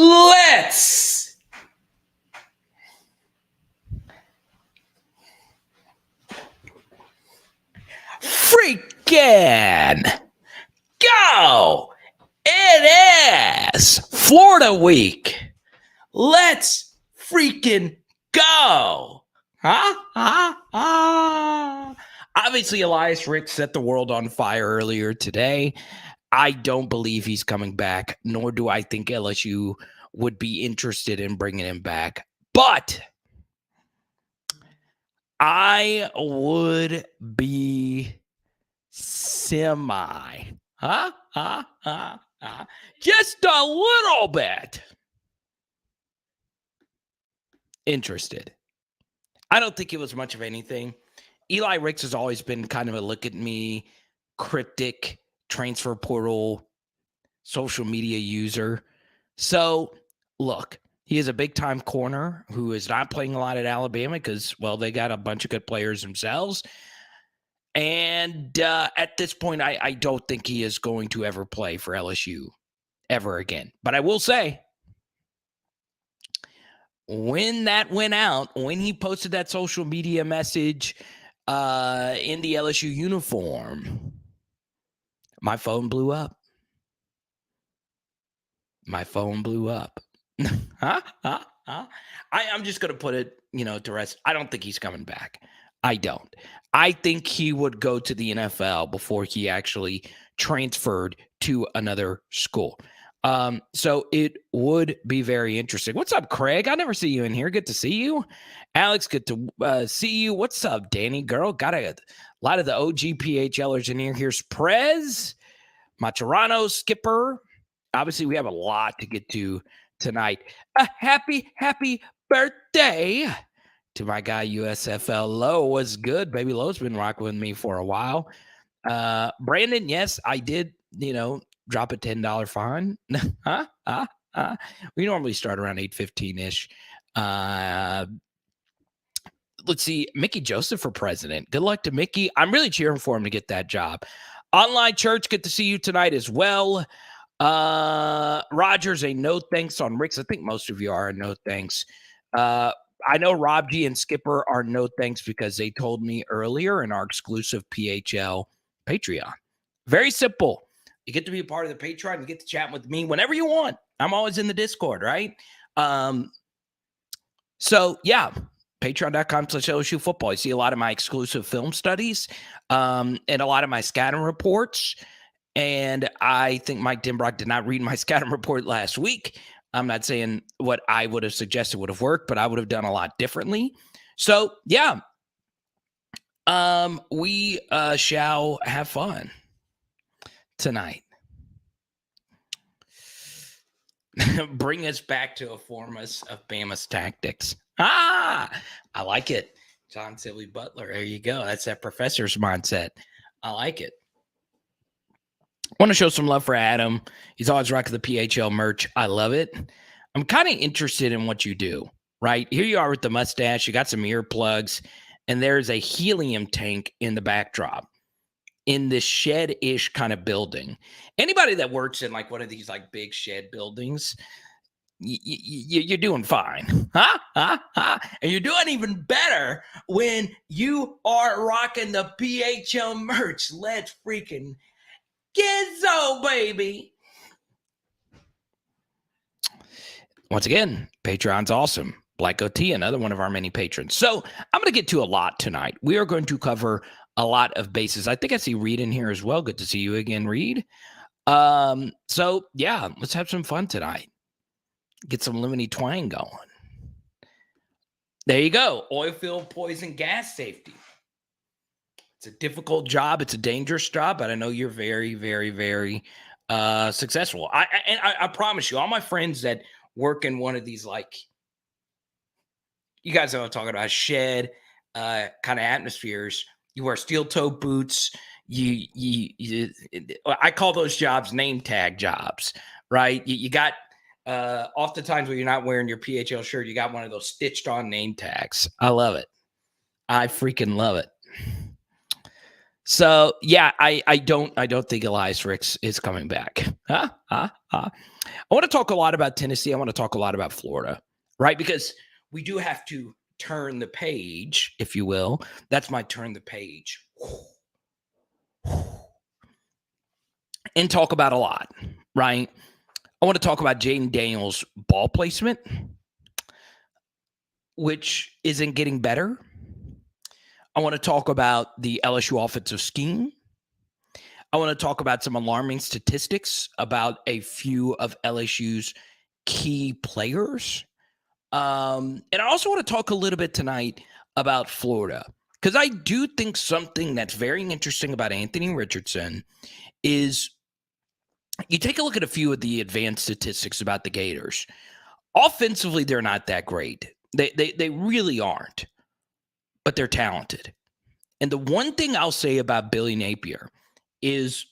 Let's freaking go! It is Florida week. Let's freaking go! Obviously, Elias Ricks set the world on fire earlier today. I don't believe he's coming back, nor do I think LSU would be interested in bringing him back. But I would be just a little bit interested. I don't think it was much of anything. Eli Ricks has always been kind of a look at me, cryptic, transfer portal, social media user. So, look, he is a big-time corner who is not playing a lot at Alabama because, well, they got a bunch of good players themselves. And at this point, I don't think he is going to ever play for LSU ever again. But I will say, when that went out, when he posted that social media message in the LSU uniform, my phone blew up. My phone blew up. I'm just going to put it, to rest. I don't think he's coming back. I don't. I think he would go to the NFL before he actually transferred to another school. So it would be very interesting. What's up, Craig? I never see you in here. Good to see you. Alex, good to see you. What's up, Danny? Girl, got a lot of the OG PHLers in here. Here's Prez, Macherano, Skipper. Obviously, we have a lot to get to tonight. A happy birthday to my guy, USFL Low. Was good. Baby Low's been rocking with me for a while. Brandon, yes, I did, drop a $10 fine. We normally start around 8:15-ish. Let's see. Mickey Joseph for president. Good luck to Mickey. I'm really cheering for him to get that job. Online Church, good to see you tonight as well. Rogers, a no thanks on Ricks. I think most of you are a no thanks. I know Rob G and Skipper are no thanks because they told me earlier in our exclusive PHL Patreon. Very simple. You get to be a part of the Patreon. You get to chat with me whenever you want. I'm always in the Discord, right? So, yeah, patreon.com/LSU football. You see a lot of my exclusive film studies and a lot of my scouting reports. And I think Mike Denbrock did not read my scouting report last week. I'm not saying what I would have suggested would have worked, but I would have done a lot differently. So, yeah, we shall have fun tonight. Bring us back to a form of Bama's tactics. I like it. John Silly Butler. There you go. That's that professor's mindset. I like it. I want to show some love for Adam. He's always rocking the PHL merch. I love it. I'm kind of interested in what you do, right? Here you are with the mustache. You got some earplugs, and there's a helium tank in the backdrop in this shed-ish kind of building. Anybody that works in like one of these like big shed buildings, you're doing fine. And you're doing even better when you are rocking the PHL merch. Let's freaking Gizzo, baby. Once again, Patreon's awesome. Black OT, another one of our many patrons. So I'm going to get to a lot tonight. We are going to cover a lot of bases. I think I see Reed in here as well. Good to see you again, Reed. So, yeah, let's have some fun tonight. Get some lemony twang going. There you go. Oil field, poison, gas safety. It's a difficult job. It's a dangerous job, but I know you're very, very, very successful. I promise you, all my friends that work in one of these, like, you guys know what I'm talking about, shed kind of atmospheres. You wear steel toe boots. I call those jobs name tag jobs, right? You got oftentimes when you're not wearing your PHL shirt, you got one of those stitched on name tags. I love it. I freaking love it. So yeah, I don't think Elias Ricks is coming back. I want to talk a lot about Tennessee. I want to talk a lot about Florida, right? Because we do have to turn the page, if you will. That's my turn the page. And talk about a lot, right? I want to talk about Jaden Daniels' ball placement, which isn't getting better. I want to talk about the LSU offensive scheme. I want to talk about some alarming statistics about a few of LSU's key players. And I also want to talk a little bit tonight about Florida, because I do think something that's very interesting about Anthony Richardson is you take a look at a few of the advanced statistics about the Gators. Offensively, they're not that great. They really aren't, but they're talented. And the one thing I'll say about Billy Napier is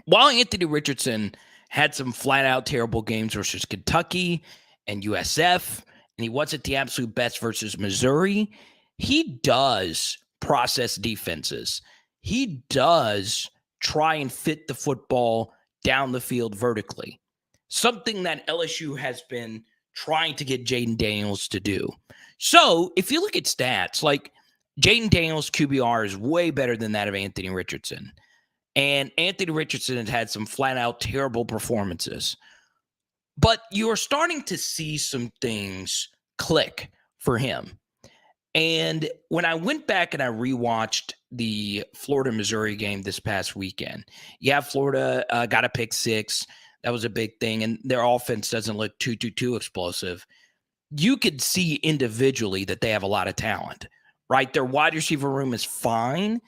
while Anthony Richardson had some flat out terrible games versus Kentucky and USF, and he wasn't the absolute best versus Missouri, he does process defenses. He does try and fit the football down the field vertically, something that LSU has been trying to get Jaden Daniels to do. So if you look at stats, like Jaden Daniels' QBR is way better than that of Anthony Richardson. And Anthony Richardson has had some flat out terrible performances. But you are starting to see some things click for him. And when I went back and I rewatched the Florida-Missouri game this past weekend, yeah, Florida got a pick six. That was a big thing. And their offense doesn't look too explosive. You could see individually that they have a lot of talent, right? Their wide receiver room is fine.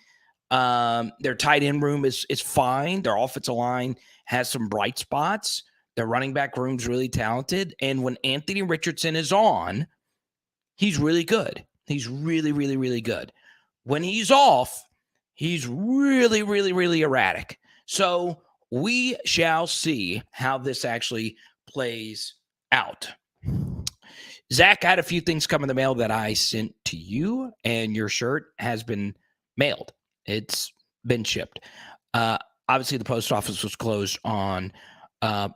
Their tight end room is fine. Their offensive line has some bright spots. Their running back room's really talented. And when Anthony Richardson is on, he's really good. He's really, really, really good. When he's off, he's really, really, really erratic. So we shall see how this actually plays out. Zach, I had a few things come in the mail that I sent to you, and your shirt has been mailed. It's been shipped. Obviously, the post office was closed on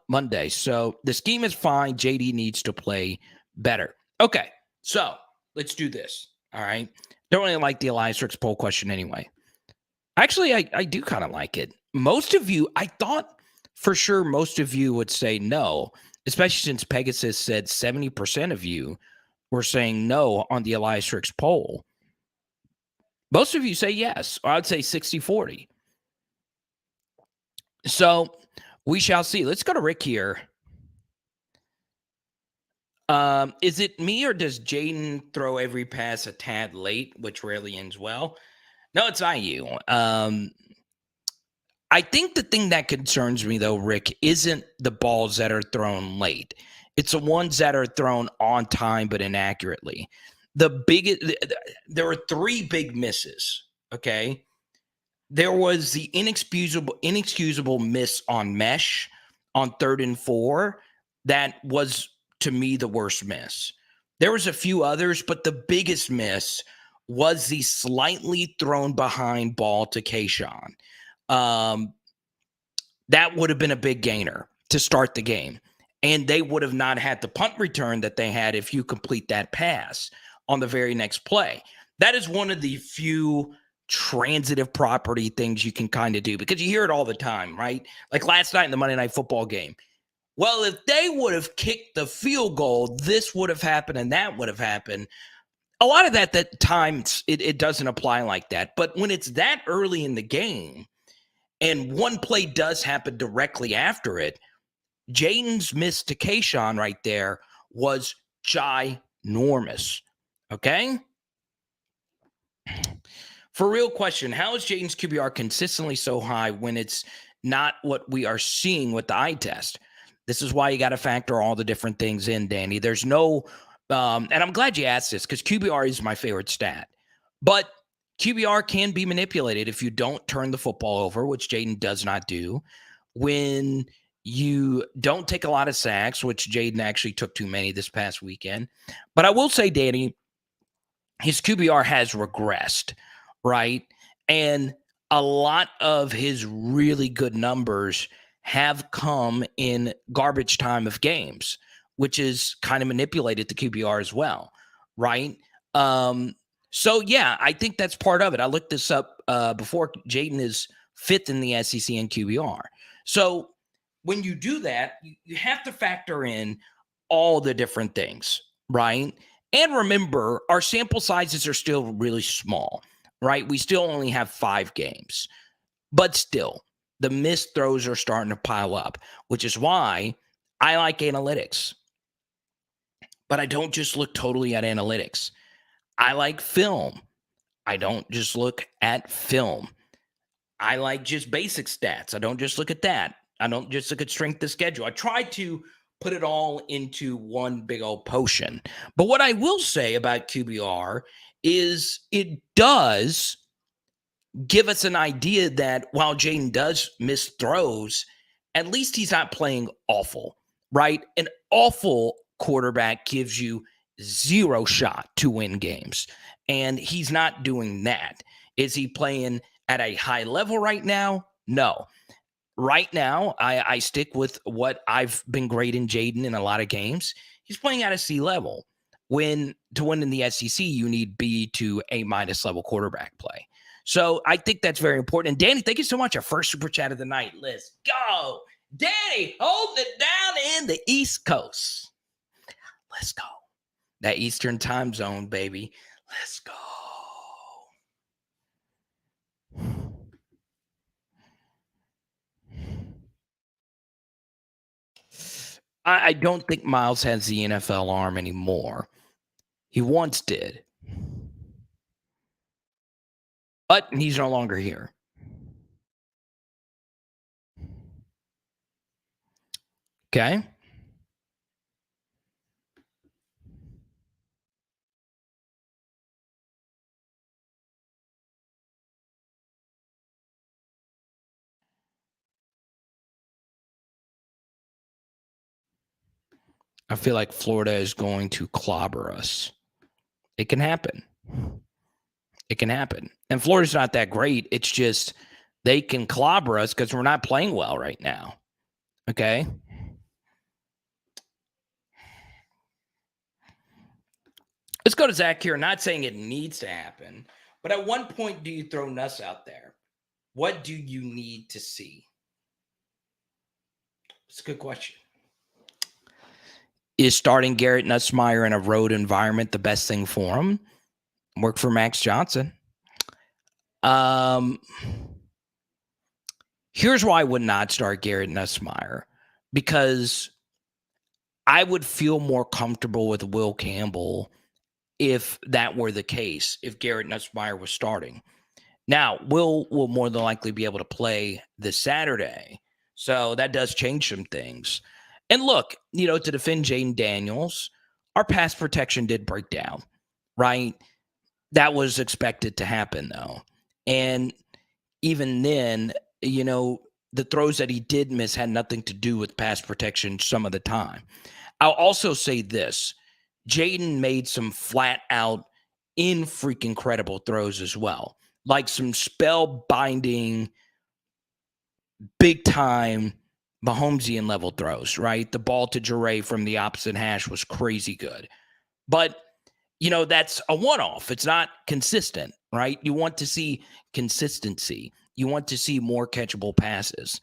Monday. So the scheme is fine. JD needs to play better. Okay, so let's do this. All right. Don't really like the Elias Ricks poll question anyway. Actually, I do kind of like it. Most of you, I thought for sure most of you would say no, especially since Pegasus said 70% of you were saying no on the Elias Ricks poll. Most of you say yes, or I'd say 60-40. So we shall see. Let's go to Rick here. Is it me or does Jaden throw every pass a tad late, which rarely ends well? No, it's not you. I think the thing that concerns me, though, Rick, isn't the balls that are thrown late. It's the ones that are thrown on time but inaccurately. There were three big misses, okay? There was the inexcusable miss on mesh on 3rd and 4. That was, to me, the worst miss. There was a few others, but the biggest miss was the slightly thrown behind ball to Kayshawn. That would have been a big gainer to start the game. And they would have not had the punt return that they had if you complete that pass on the very next play. That is one of the few transitive property things you can kind of do because you hear it all the time, right? Like last night in the Monday Night Football game. Well, if they would have kicked the field goal, this would have happened and that would have happened. A lot of that times it doesn't apply like that. But when it's that early in the game and one play does happen directly after it, Jaden's miss to Kayshawn right there was ginormous. Okay? For real question, how is Jaden's QBR consistently so high when it's not what we are seeing with the eye test? This is why you got to factor all the different things in, Danny. There's no, and I'm glad you asked this because QBR is my favorite stat. But QBR can be manipulated if you don't turn the football over, which Jaden does not do. When you don't take a lot of sacks, which Jaden actually took too many this past weekend. But I will say, Danny, his QBR has regressed, right? And a lot of his really good numbers have come in garbage time of games, which is kind of manipulated the QBR as well, right? So yeah, I think that's part of it. I looked this up before. Jaden is fifth in the SEC in QBR. So when you do that, you have to factor in all the different things, right? And remember, our sample sizes are still really small, right? We still only have 5 games, but still, the missed throws are starting to pile up, which is why I like analytics. But I don't just look totally at analytics. I like film. I don't just look at film. I like just basic stats. I don't just look at that. I don't just look at strength of schedule. I try to put it all into one big old potion. But what I will say about QBR is it does give us an idea that while Jaden does miss throws, at least he's not playing awful, right? An awful quarterback gives you 0 shot to win games. And he's not doing that. Is he playing at a high level right now? No. Right now, I stick with what I've been grading Jaden in a lot of games. He's playing at a C level. When to win in the SEC, you need B to A- level quarterback play. So I think that's very important. And Danny, thank you so much. Our first super chat of the night. Let's go. Danny, holding it down in the East Coast. Let's go. That Eastern time zone, baby. Let's go. I don't think Miles has the NFL arm anymore. He once did. But he's no longer here. Okay. I feel like Florida is going to clobber us. It can happen. It can happen. And Florida's not that great. It's just they can clobber us because we're not playing well right now. Okay. Let's go to Zach here. Not saying it needs to happen, but at one point, do you throw Nuss out there? What do you need to see? It's a good question. Is starting Garrett Nussmeier in a road environment the best thing for him? Work for Max Johnson. Here's why I would not start Garrett Nussmeier, because I would feel more comfortable with Will Campbell if that were the case, if Garrett Nussmeier was starting. Now, Will more than likely be able to play this Saturday, so that does change some things. And look, to defend Jaden Daniels, our pass protection did break down, right? That was expected to happen, though. And even then, the throws that he did miss had nothing to do with pass protection some of the time. I'll also say this. Jaden made some flat out freaking incredible throws as well. Like some spell-binding, big-time Mahomesian level throws, right? The ball to Jure from the opposite hash was crazy good. But, that's a one-off. It's not consistent, right? You want to see consistency. You want to see more catchable passes.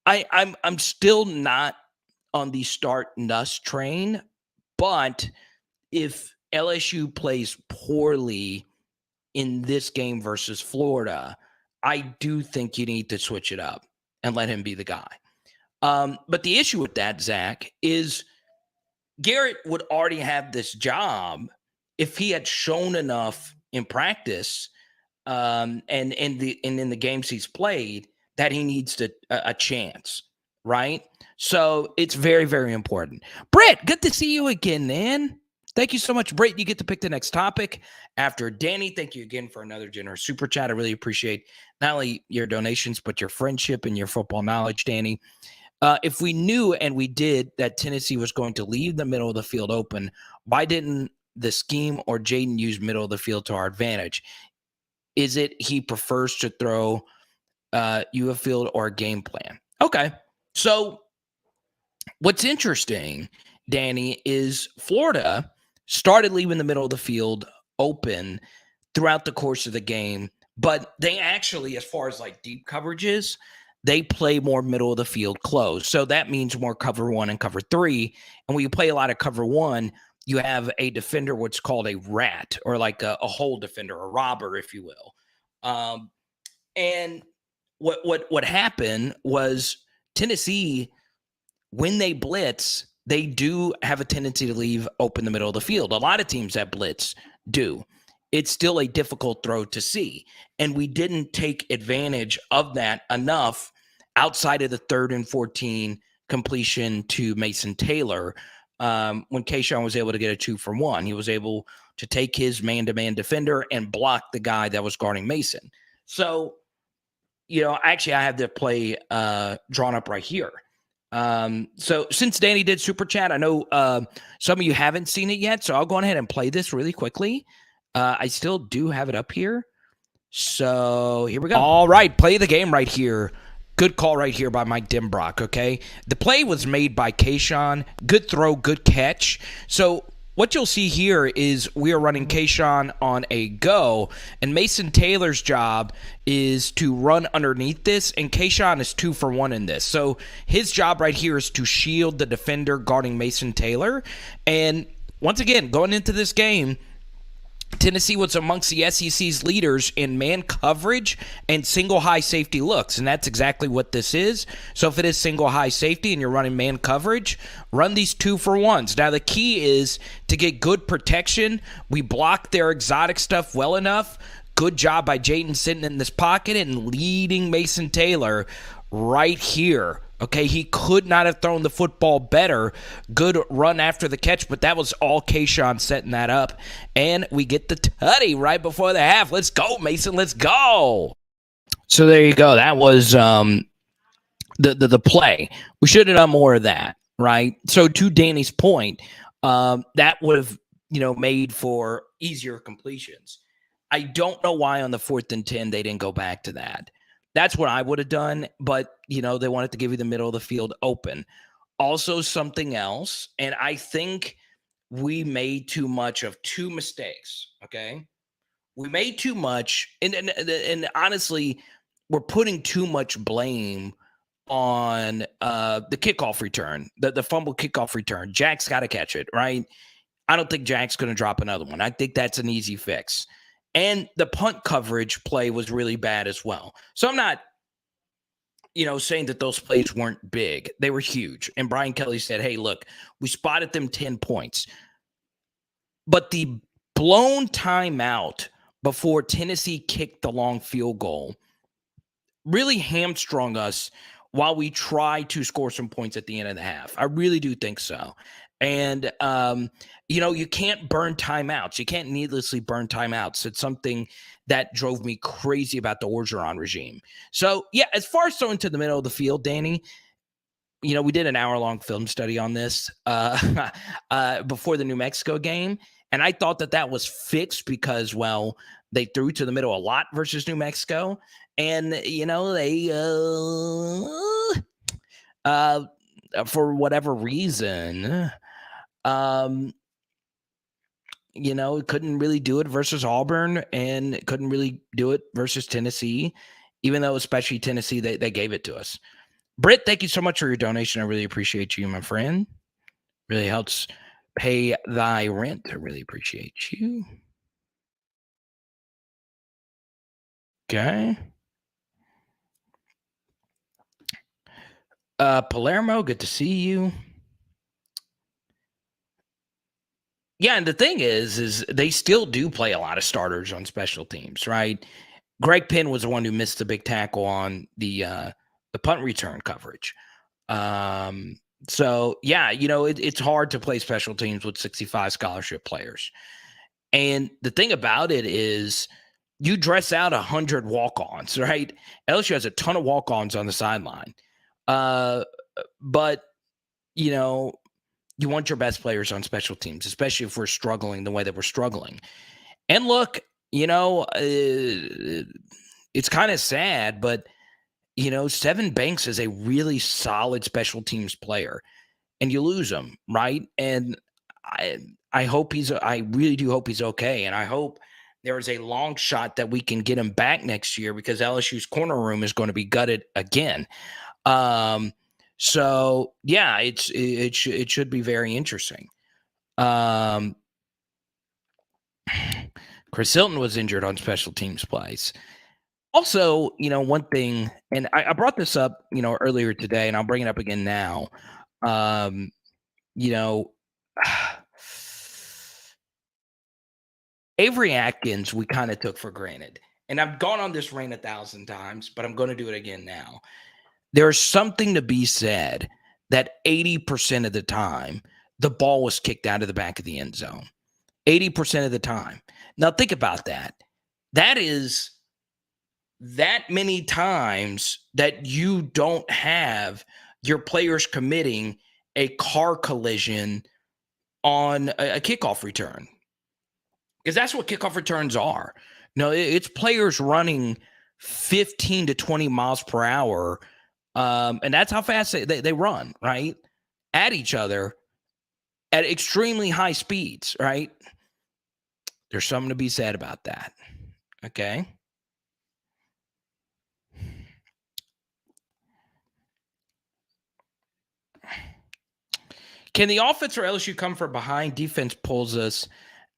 I'm still not on the start Nuss train, but if LSU plays poorly in this game versus Florida, I do think you need to switch it up and let him be the guy. But the issue with that, Zach, is Garrett would already have this job if he had shown enough in practice and in the games he's played that he needs a chance, right? So it's very, very important. Britt, good to see you again, man. Thank you so much, Britt. You get to pick the next topic after Danny. Thank you again for another generous super chat. I really appreciate not only your donations, but your friendship and your football knowledge, Danny. If we knew, and we did, that Tennessee was going to leave the middle of the field open, why didn't the scheme or Jaden use middle of the field to our advantage? Is it he prefers to throw you have field or a game plan. Okay. So what's interesting, Danny, is Florida started leaving the middle of the field open throughout the course of the game, but they actually, as far as like deep coverages, they play more middle of the field close. So that means more cover 1 and cover 3. And when you play a lot of cover 1, you have a defender, what's called a rat, or like a hole defender, a robber, if you will. And what happened was Tennessee, when they blitz, they do have a tendency to leave open the middle of the field. A lot of teams that blitz do. It's still a difficult throw to see. And we didn't take advantage of that enough outside of the 3rd and 14 completion to Mason Taylor. When Kayshawn was able to get a 2-for-1, he was able to take his man-to-man defender and block the guy that was guarding Mason. So, actually I have the play drawn up right here. So since Danny did super chat, I know some of you haven't seen it yet, so I'll go ahead and play this really quickly. I still do have it up here. So here we go. All right, play the game right here. Good call right here by Mike Denbrock, okay? The play was made by Kayshawn. Good throw, good catch. So what you'll see here is we are running Kayshawn on a go, and Mason Taylor's job is to run underneath this, and Kayshawn is 2-for-1 in this. So his job right here is to shield the defender guarding Mason Taylor. And once again, going into this game, Tennessee was amongst the SEC's leaders in man coverage and single high safety looks, and that's exactly what this is. So if it is single high safety and you're running man coverage, run these 2-for-1s. Now the key is to get good protection. We block their exotic stuff well enough. Good job by Jaden sitting in this pocket and leading Mason Taylor right here. Okay, he could not have thrown the football better. Good run after the catch, but that was all Kayshawn setting that up. And we get the tutty right before the half. Let's go, Mason. Let's go. So there you go. That was the play. We should have done more of that, right? So to Danny's point, that would have made for easier completions. I don't know why on the 4th and 10 they didn't go back to that. That's what I would have done, but, they wanted to give you the middle of the field open. Also, something else, and I think we made too much of 2 mistakes, okay? We made too much, and honestly, we're putting too much blame on the kickoff return, the fumble kickoff return. Jack's got to catch it, right? I don't think Jack's going to drop another one. I think that's an easy fix. And the punt coverage play was really bad as well. So I'm not, saying that those plays weren't big. They were huge. And Brian Kelly said, hey, look, we spotted them 10 points. But the blown timeout before Tennessee kicked the long field goal really hamstrung us while we try to score some points at the end of the half. I really do think so. And, you can't burn timeouts. You can't needlessly burn timeouts. It's something that drove me crazy about the Orgeron regime. So, yeah, as far as throwing to the middle of the field, Danny, we did an hour-long film study on this before the New Mexico game. And I thought that was fixed because, well, they threw to the middle a lot versus New Mexico. And, they for whatever reason, couldn't really do it versus Auburn and couldn't really do it versus Tennessee, even though especially Tennessee, they gave it to us. Britt, thank you so much for your donation. I really appreciate you, my friend. Really helps pay thy rent. I really appreciate you. Okay. Palermo, good to see you. Yeah, and the thing is they still do play a lot of starters on special teams, right? Greg Penn was the one who missed the big tackle on the punt return coverage. So, yeah, it's hard to play special teams with 65 scholarship players. And the thing about it is you dress out 100 walk-ons, right? LSU has a ton of walk-ons on the sideline. But, you want your best players on special teams, especially if we're struggling the way that we're struggling. And look, it's kind of sad, but Sevyn Banks is a really solid special teams player, and you lose him, right? And I really do hope he's okay. And I hope there is a long shot that we can get him back next year, because LSU's corner room is going to be gutted again. So yeah, it should be very interesting. Chris Hilton was injured on special teams plays. Also, one thing, and I brought this up, earlier today, and I'll bring it up again now. Avery Atkins, we kind of took for granted. And I've gone on this rant 1,000 times, but I'm going to do it again now. There's something to be said that 80% of the time, the ball was kicked out of the back of the end zone. 80% of the time. Now, think about that. That is that many times that you don't have your players committing a car collision on a kickoff return. Because that's what kickoff returns are. It's players running 15 to 20 miles per hour. And that's how fast they run, right? At each other at extremely high speeds, right? There's something to be said about that. Okay. Can the offense or LSU come from behind? Defense pulls us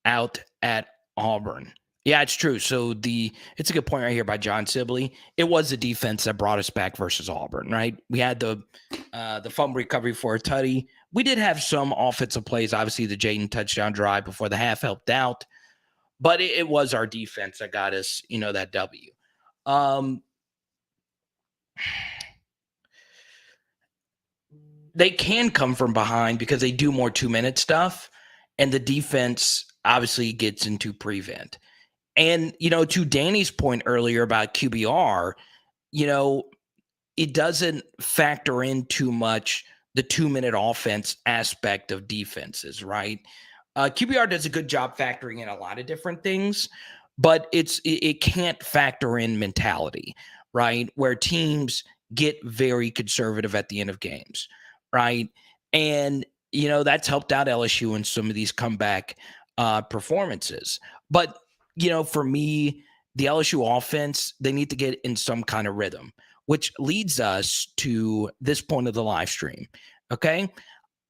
out at Auburn. Yeah, it's true. So it's a good point right here by John Sibley. It was the defense that brought us back versus Auburn, right? We had the fumble recovery for a tutty. We did have some offensive plays. Obviously, the Jaden touchdown drive before the half helped out. But it was our defense that got us, that W. They can come from behind because they do more 2-minute stuff, and the defense obviously gets into prevent. And, to Danny's point earlier about QBR, it doesn't factor in too much the 2-minute offense aspect of defenses, right? QBR does a good job factoring in a lot of different things, but it can't factor in mentality, right? Where teams get very conservative at the end of games, right? And, that's helped out LSU in some of these comeback performances. But, for me, the LSU offense, they need to get in some kind of rhythm, which leads us to this point of the live stream. Okay.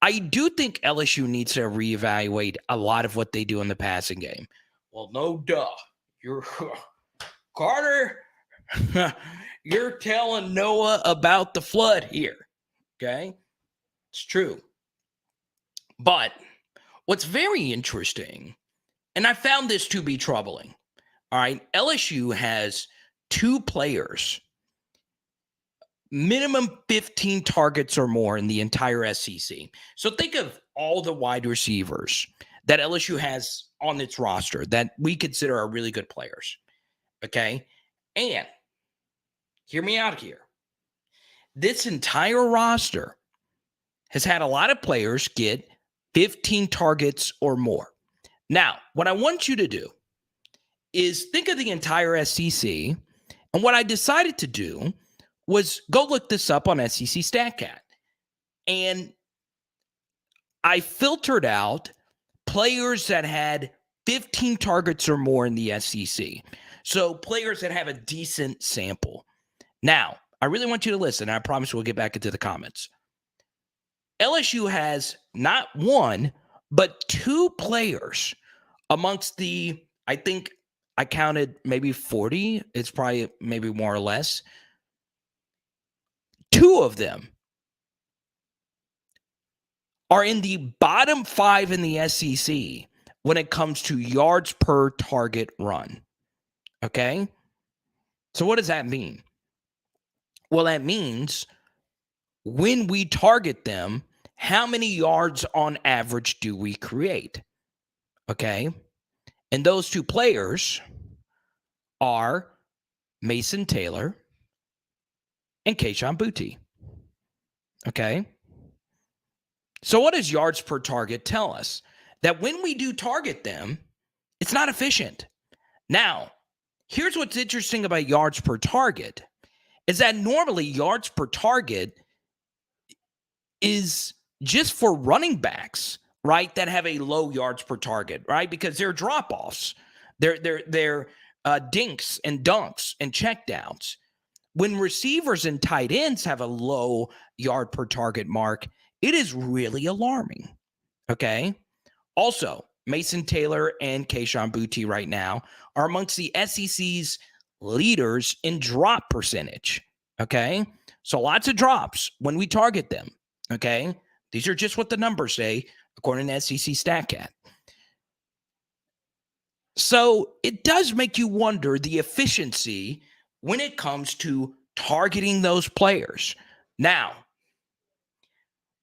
I do think LSU needs to reevaluate a lot of what they do in the passing game. Well, no duh. You're Carter, you're telling Noah about the flood here. Okay. It's true. But what's very interesting, and I found this to be troubling. All right. LSU has 2 players, minimum 15 targets or more in the entire SEC. So think of all the wide receivers that LSU has on its roster that we consider are really good players. Okay. And hear me out here. This entire roster has had a lot of players get 15 targets or more. Now, what I want you to do is think of the entire SEC. And what I decided to do was go look this up on SEC StatCat. And I filtered out players that had 15 targets or more in the SEC. So players that have a decent sample. Now, I really want you to listen. I promise we'll get back into the comments. LSU has not 1, but 2 players amongst the, I think I counted maybe 40. It's probably maybe more or less. 2 of them are in the bottom 5 in the SEC when it comes to yards per target run. Okay? So what does that mean? Well, that means when we target them, how many yards on average do we create? Okay? And those 2 players are Mason Taylor and Kayshon Boutte. Okay? So what does yards per target tell us? That when we do target them, it's not efficient. Now, here's what's interesting about yards per target is that normally yards per target is just for running backs, right, that have a low yards per target, right? Because they're drop-offs. They're dinks and dunks and checkdowns. When receivers and tight ends have a low yard per target mark, it is really alarming, okay? Also, Mason Taylor and Kayshon Boutte right now are amongst the SEC's leaders in drop percentage, okay? So lots of drops when we target them, okay? These are just what the numbers say, according to SEC StatCat. So it does make you wonder the efficiency when it comes to targeting those players. Now,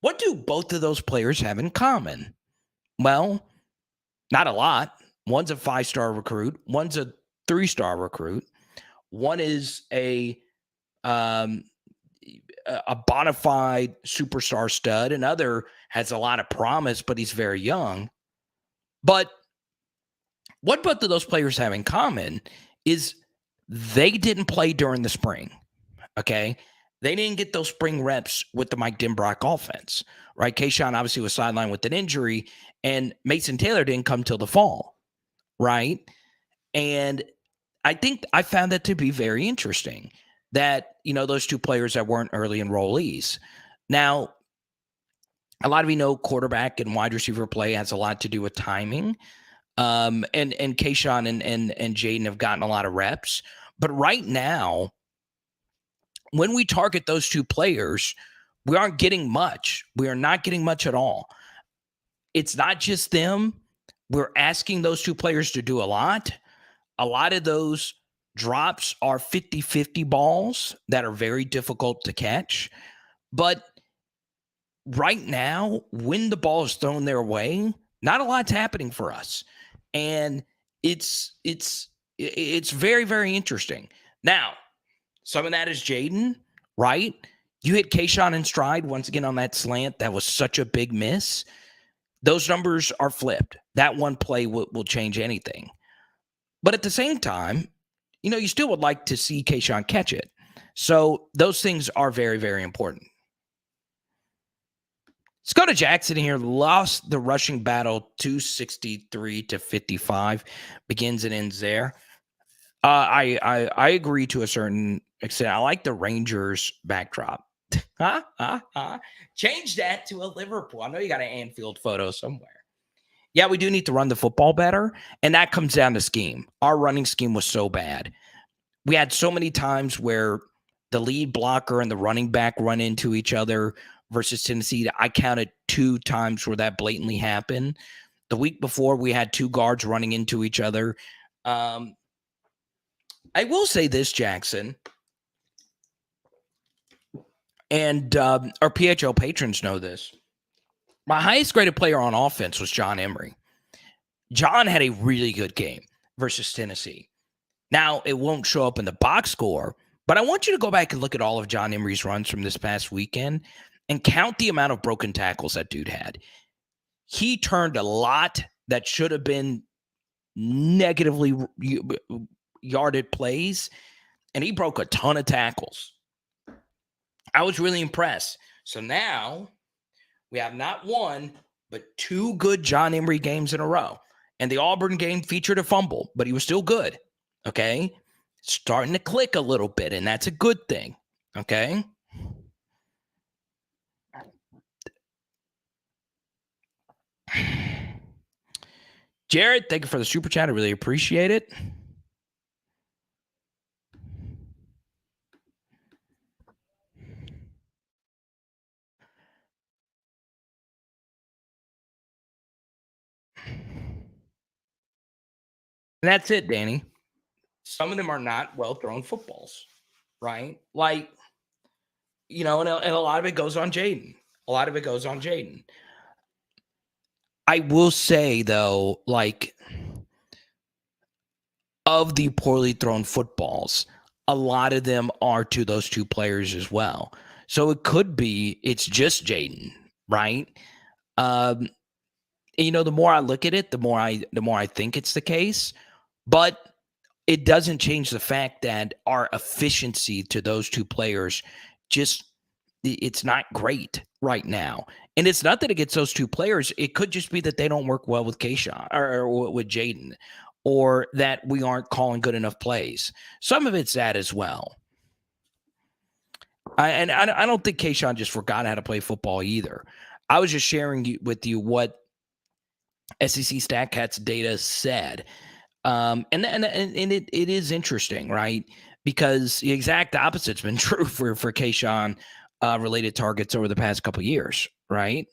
what do both of those players have in common? Well, not a lot. One's a 5-star recruit. One's a 3-star recruit. One is a bona fide superstar stud. Another has a lot of promise, but he's very young. But what both of those players have in common is they didn't play during the spring, okay? They didn't get those spring reps with the Mike Denbrock offense, right? Kayshon obviously was sidelined with an injury, and Mason Taylor didn't come till the fall, right? And I think I found that to be very interesting that, those two players that weren't early enrollees. Now, a lot of you know quarterback and wide receiver play has a lot to do with timing. And Kayshon and Jaden have gotten a lot of reps. But right now, when we target those two players, we aren't getting much. We are not getting much at all. It's not just them. We're asking those two players to do a lot. A lot of those drops are 50-50 balls that are very difficult to catch. But right now, when the ball is thrown their way, not a lot's happening for us. And it's very, very interesting. Now, some of that is Jaden, right? You hit Kayshon in stride once again on that slant. That was such a big miss. Those numbers are flipped. That one play will change anything. But at the same time, you still would like to see Kayshon catch it. So those things are very, very important. Let's go to Jackson here. Lost the rushing battle 263-55. Begins and ends there. I agree to a certain extent. I like the Rangers backdrop. Change that to a Liverpool. I know you got an Anfield photo somewhere. Yeah, we do need to run the football better, and that comes down to scheme. Our running scheme was so bad. We had so many times where the lead blocker and the running back run into each other versus Tennessee. I counted 2 times where that blatantly happened. The week before, we had 2 guards running into each other. I will say this, Jackson, and our PHL patrons know this. My highest graded player on offense was John Emery. John had a really good game versus Tennessee. Now, it won't show up in the box score, but I want you to go back and look at all of John Emery's runs from this past weekend and count the amount of broken tackles that dude had. He turned a lot that should have been negatively yarded plays, and he broke a ton of tackles. I was really impressed. So now we have not 1, but 2 good John Emery games in a row. And the Auburn game featured a fumble, but he was still good. Okay? Starting to click a little bit, and that's a good thing. Okay? Jared, thank you for the super chat. I really appreciate it. And that's it, Danny. Some of them are not well-thrown footballs, right? Like, and a lot of it goes on Jaden. I will say, though, of the poorly thrown footballs, a lot of them are to those 2 players as well. So it could be it's just Jaden, right? The more I look at it, the more I think it's the case. But it doesn't change the fact that our efficiency to those two players just it's not great right now. And it's not that against those two players. It could just be that they don't work well with Kayshawn or with Jaden, or that we aren't calling good enough plays. Some of it's that as well. I don't think Kayshawn just forgot how to play football either. I was just sharing with you what SEC StatCats data said. And it is interesting, right? Because the exact opposite's been true for Kayshawn related targets over the past couple of years, right?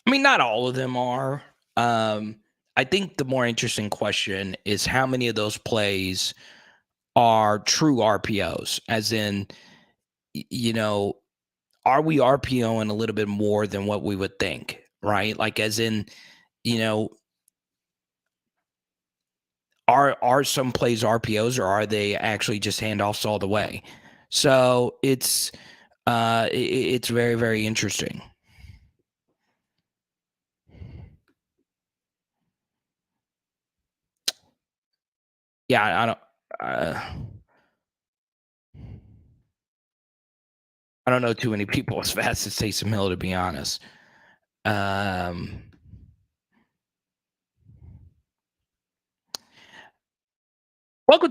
I mean, not all of them are. I think the more interesting question is how many of those plays are true RPOs, as in, are we RPOing a little bit more than what we would think, right? Like, as in, are some plays RPOs, or are they actually just handoffs all the way? So it's very, very interesting. Yeah, I don't know too many people as fast as Taysom Hill, to be honest. Welcome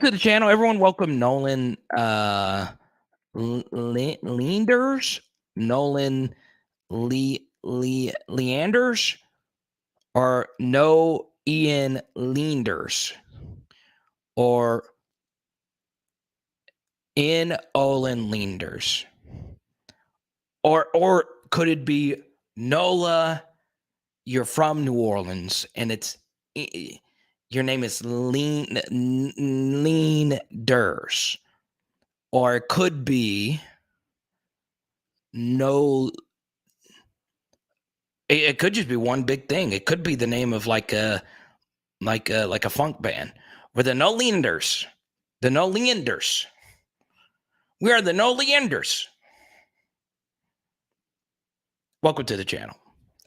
to the channel, everyone. Welcome, Nolan Leanders, Nolan Leanders, or no Ian Leanders, or in Olin Leanders, or could it be Nola? You're from New Orleans, and it's your name is Leanders, or it could be no. It could just be one big thing. It could be the name of like a funk band. We're the No Leanders. The No Leanders. We are the No Leanders. Welcome to the channel.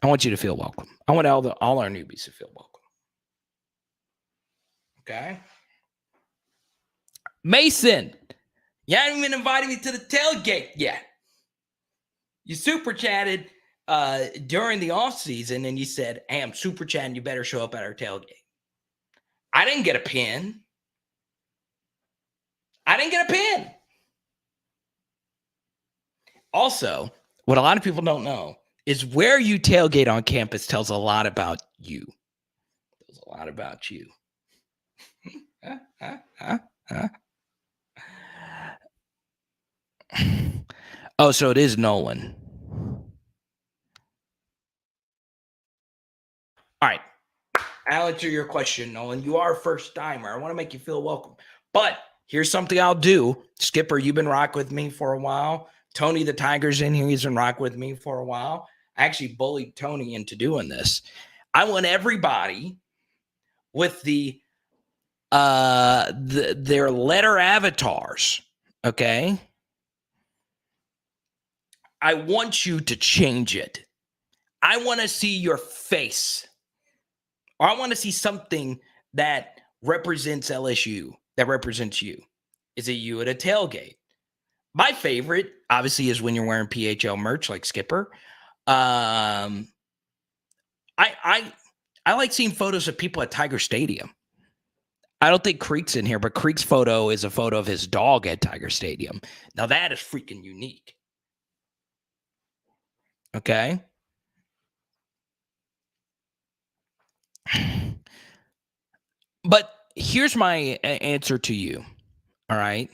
I want you to feel welcome. I want all our newbies to feel welcome. Okay. Mason, you haven't even invited me to the tailgate yet. You super chatted during the off season, and you said, "Hey, I'm super chatting. You better show up at our tailgate." I didn't get a pin. Also, what a lot of people don't know is where you tailgate on campus tells a lot about you. Tells a lot about you. Oh, so it is Nolan. All right. I'll answer your question, Nolan. You are a first timer. I want to make you feel welcome. But here's something I'll do. Skipper, you've been rocking with me for a while. Tony the Tiger's in here. He's been rocking with me for a while. I actually bullied Tony into doing this. I want everybody with their letter avatars, okay? I want you to change it. I want to see your face. Or I want to see something that represents LSU, that represents you. Is it you at a tailgate? My favorite, obviously, is when you're wearing PHL merch like Skipper. I like seeing photos of people at Tiger Stadium. I don't think Creek's in here, but Creek's photo is a photo of his dog at Tiger Stadium. Now that is freaking unique. Okay. But here's my answer to you. All right.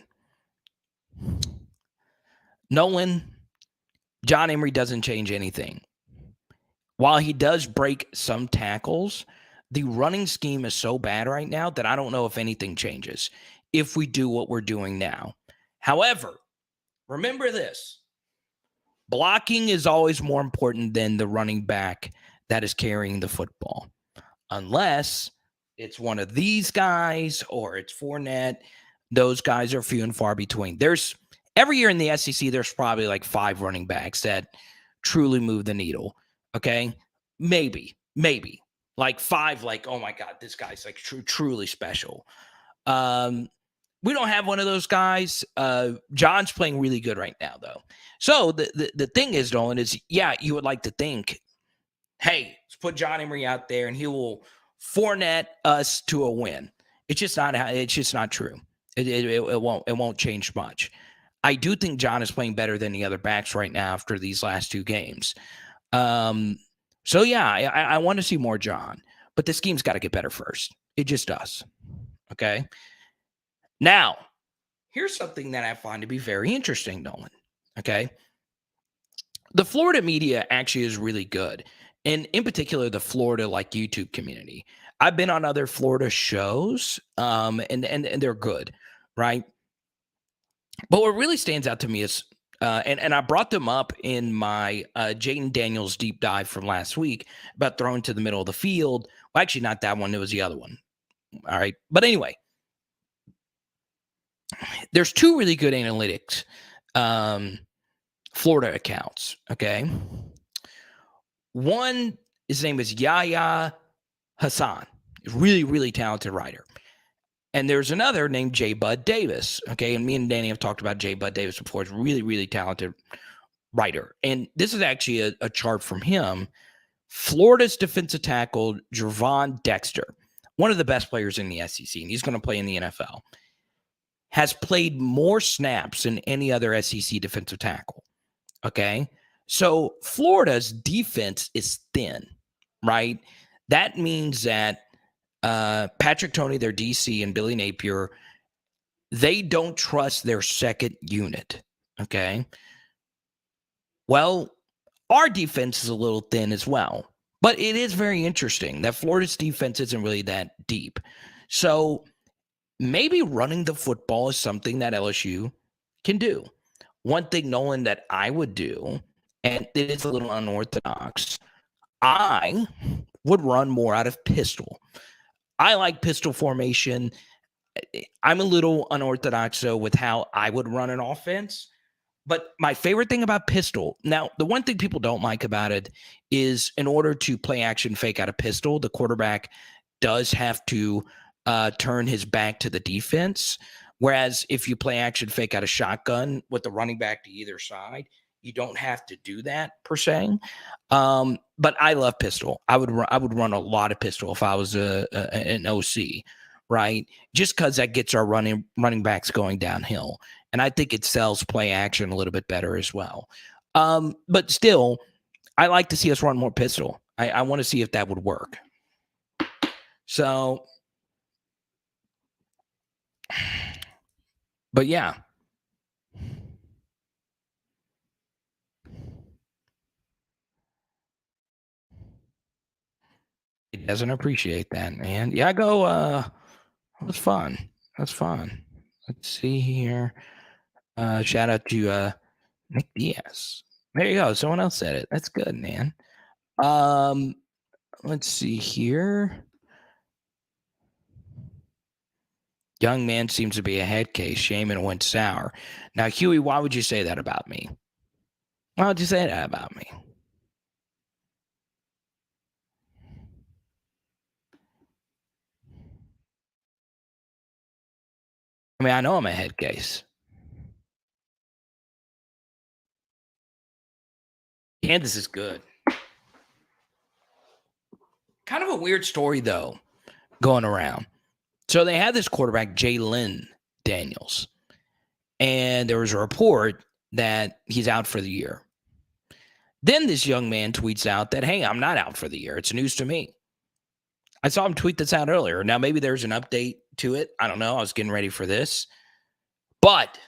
Nolan, John Emery doesn't change anything. While he does break some tackles, the running scheme is so bad right now that I don't know if anything changes if we do what we're doing now. However, remember this. Blocking is always more important than the running back that is carrying the football. Unless it's one of these guys or it's Fournette. Those guys are few and far between. There's every year in the SEC, there's probably like 5 running backs that truly move the needle. Okay. Maybe like 5, like, oh my God, this guy's like truly special. We don't have one of those guys. John's playing really good right now, though. So the thing is, Nolan, is you would like to think, hey, let's put John Emery out there and he will Fournette us to a win. It's just not true. It won't change much. I do think John is playing better than the other backs right now after these last 2 games. So I want to see more John, but the scheme's got to get better first. It just does. Okay. Now, here's something that I find to be very interesting, Nolan. Okay. The Florida media actually is really good. And in particular, the Florida YouTube community. I've been on other Florida shows, and they're good, right? But what really stands out to me is, and I brought them up in my Jaden Daniels deep dive from last week about throwing to the middle of the field. Well, actually, not that one. It was the other one. All right. But anyway, there's 2 really good analytics Florida accounts. Okay. One, his name is Yahya Hassan. Really, really talented writer. And there's another named J. Bud Davis. Okay. And me and Danny have talked about J. Bud Davis before. He's a really, really talented writer. And this is actually a chart from him. Florida's defensive tackle, Gervon Dexter, one of the best players in the SEC, and he's going to play in the NFL, has played more snaps than any other SEC defensive tackle. Okay. So Florida's defense is thin, right? That means that Patrick Toney, their DC, and Billy Napier, they don't trust their second unit. Okay. Well, our defense is a little thin as well, but it is very interesting that Florida's defense isn't really that deep. So maybe running the football is something that LSU can do. One thing, Nolan, that I would do, and it is a little unorthodox, I would run more out of pistol. I like pistol formation. I'm a little unorthodox, though, with how I would run an offense. But my favorite thing about pistol, now, the one thing people don't like about it is in order to play action fake out of pistol, the quarterback does have to turn his back to the defense. Whereas if you play action fake out of shotgun with the running back to either side, you don't have to do that per se. But I love pistol. I would run a lot of pistol if I was an OC, right? Just because that gets our running backs going downhill. And I think it sells play action a little bit better as well. But still, I like to see us run more pistol. I want to see if that would work. So, but yeah. He doesn't appreciate that, man. Yeah, that's fun. That's fun. Let's see here. Shout out to Nick Diaz. There you go. Someone else said it. That's good, man. Let's see here. Young man seems to be a head case. Shame it went sour. Now, Huey, why would you say that about me? Why would you say that about me? I mean, I know I'm a head case. Kansas is good. Kind of a weird story, though, going around. So they had this quarterback, Jaden Daniels, and there was a report that he's out for the year. Then this young man tweets out that, hey, I'm not out for the year. It's news to me. I saw him tweet this out earlier. Now, maybe there's an update to it. I don't know. I was getting ready for this. But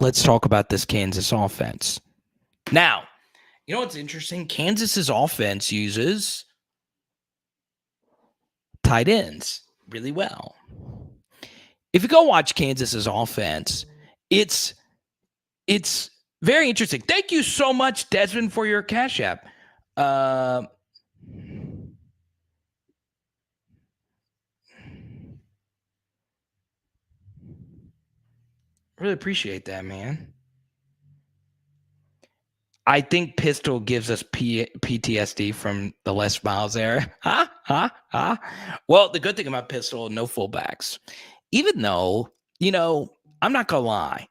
let's talk about this Kansas offense. Now, you know what's interesting? Kansas's offense uses tight ends really well. If you go watch Kansas's offense, it's Very interesting. Thank you so much, Desmond, for your Cash App. Really appreciate that, man. I think Pistol gives us PTSD from the Les Miles era. Well, the good thing about Pistol, no fullbacks. Even though, I'm not gonna lie,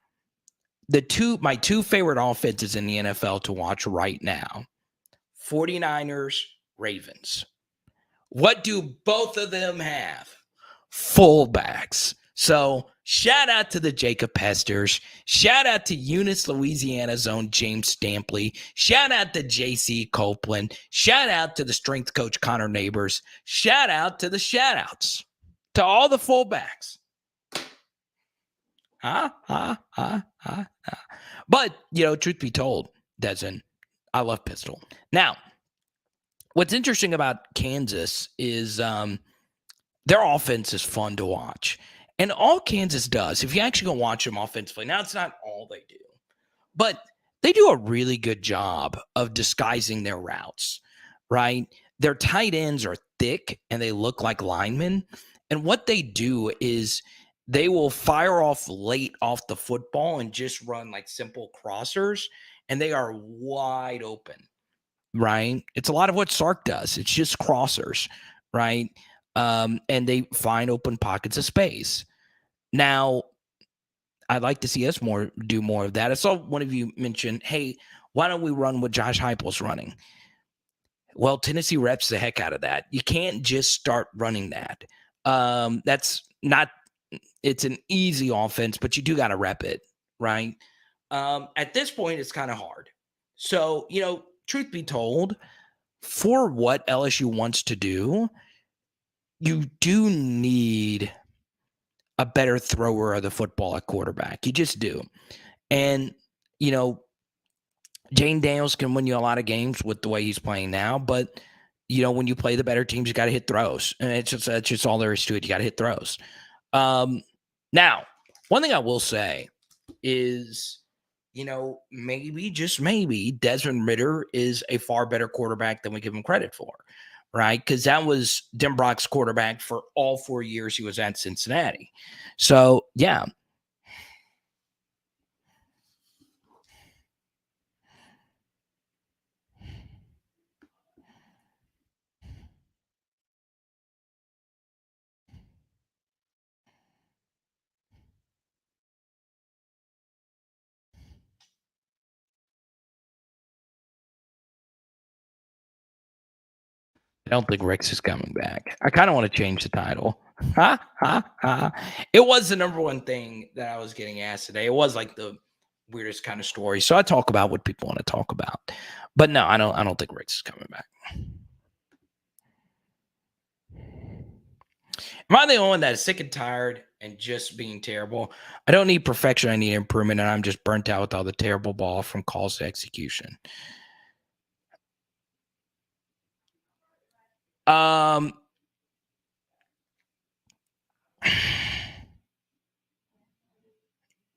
my two favorite offenses in the NFL to watch right now, 49ers, Ravens. What do both of them have? Fullbacks. So shout out to the Jacob Pesters. Shout out to Eunice, Louisiana's own James Stampley. Shout out to JC Copeland. Shout out to the strength coach Connor Neighbors. Shout out to the shoutouts to all the fullbacks. But, truth be told, Desmond, I love Pistol. Now, what's interesting about Kansas is their offense is fun to watch. And all Kansas does, if you actually go watch them offensively, now it's not all they do, but they do a really good job of disguising their routes, right? Their tight ends are thick and they look like linemen. And what they do is they will fire off late off the football and just run like simple crossers, and they are wide open, right? It's a lot of what Sark does. It's just crossers, right? And they find open pockets of space. Now, I'd like to see us do more of that. I saw one of you mention, hey, why don't we run what Josh Heupel's running? Well, Tennessee reps the heck out of that. You can't just start running that. That's not – it's an easy offense, but you do got to rep it, right? At this point, it's kind of hard. So, truth be told, for what LSU wants to do, you do need – a better thrower of the football at quarterback. You just do. And, Jaden Daniels can win you a lot of games with the way he's playing now, but, when you play the better teams, you got to hit throws. And that's just all there is to it. You got to hit throws. Now, one thing I will say is, maybe, just maybe, Desmond Ridder is a far better quarterback than we give him credit for. Right? Because that was Denbrock's quarterback for all 4 years he was at Cincinnati. So, yeah. I don't think Ricks is coming back. I kind of want to change the title. It was the number one thing that I was getting asked today. It was like the weirdest kind of story. So I talk about what people want to talk about. But no, I don't think Ricks is coming back. Am I the only one that is sick and tired and just being terrible? I don't need perfection. I need improvement. And I'm just burnt out with all the terrible ball from calls to execution.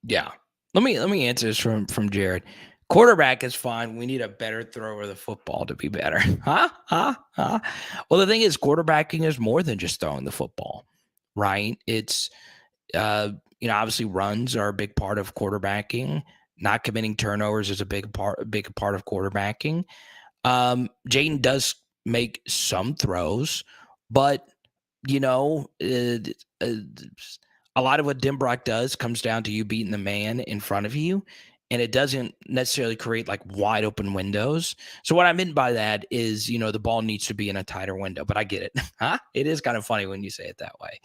Yeah. Let me answer this from Jared. Quarterback is fine. We need a better thrower of the football to be better. Well, the thing is, quarterbacking is more than just throwing the football, right? It's obviously runs are a big part of quarterbacking. Not committing turnovers is a big part of quarterbacking. Jaden does make some throws, but a lot of what Denbrock does comes down to you beating the man in front of you, and it doesn't necessarily create like wide open windows. So what I meant by that is, the ball needs to be in a tighter window, but I get it. It is kind of funny when you say it that way.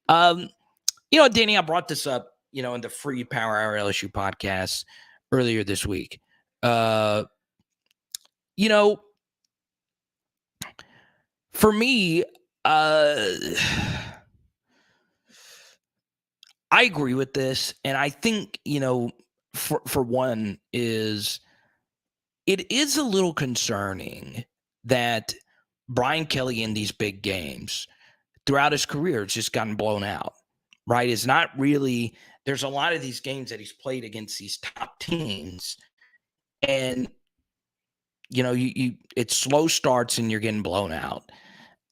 Danny, I brought this up, in the free Power Hour LSU podcast earlier this week. For me, I agree with this, and I think, for one is it is a little concerning that Brian Kelly in these big games throughout his career has just gotten blown out, right? It's not really – there's a lot of these games that he's played against these top teams And it slow starts and you're getting blown out.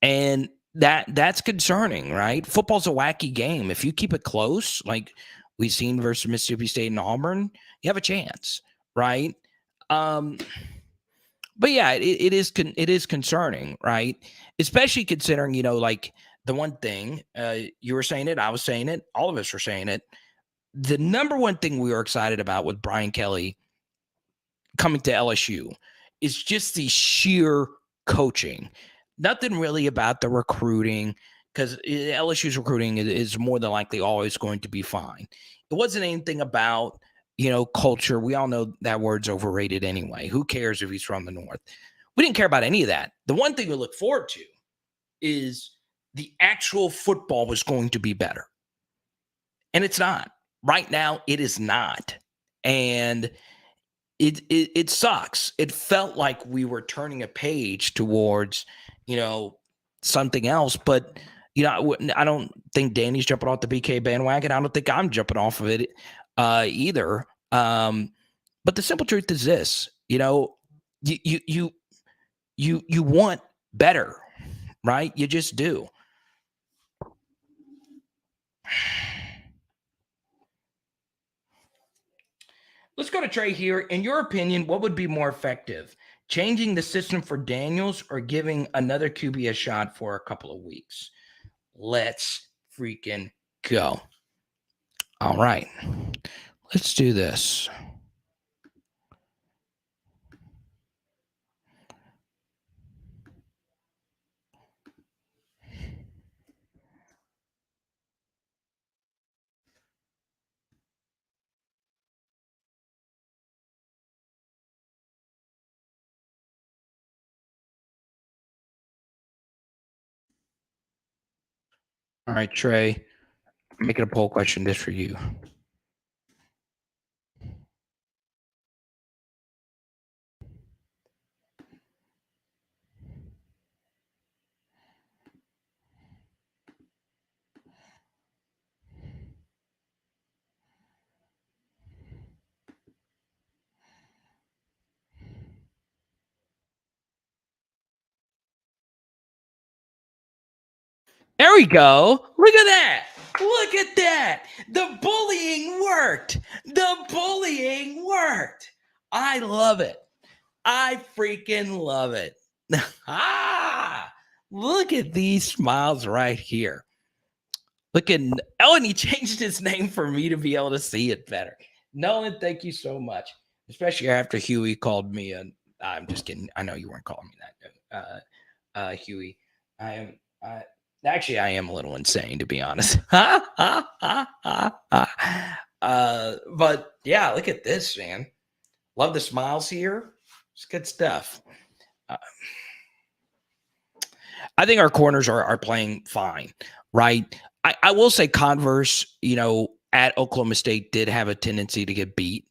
And that's concerning, right? Football's a wacky game. If you keep it close, like we've seen versus Mississippi State and Auburn, you have a chance, right? But yeah, it is concerning, right? Especially considering, like the one thing you were saying it, I was saying it, all of us were saying it. The number one thing we were excited about with Brian Kelly coming to LSU is just the sheer coaching. Nothing really about the recruiting, because LSU's recruiting is more than likely always going to be fine. It wasn't anything about, culture. We all know that word's overrated anyway. Who cares if he's from the North? We didn't care about any of that. The one thing we look forward to is the actual football was going to be better. And it's not. Right now, it is not. And it sucks. It felt like we were turning a page towards, something else. But, I don't think Danny's jumping off the BK bandwagon. I don't think I'm jumping off of it either. But the simple truth is this, you want better, right? You just do. Let's go to Trey here. In your opinion, what would be more effective? Changing the system for Daniels or giving another QB a shot for a couple of weeks? Let's freaking go. All right. Let's do this. All right, Trey, making a poll question just for you. There we go. Look at that. Look at that. The bullying worked. The bullying worked. I love it. I freaking love it. Look at these smiles right here. Look at and he changed his name for me to be able to see it better. Nolan, thank you so much. Especially after Huey called me. I'm just kidding. I know you weren't calling me that, Huey. I am a little insane, to be honest. But yeah, look at this, man. Love the smiles here. It's good stuff. I think our corners are playing fine, right? I will say Converse, at Oklahoma State did have a tendency to get beat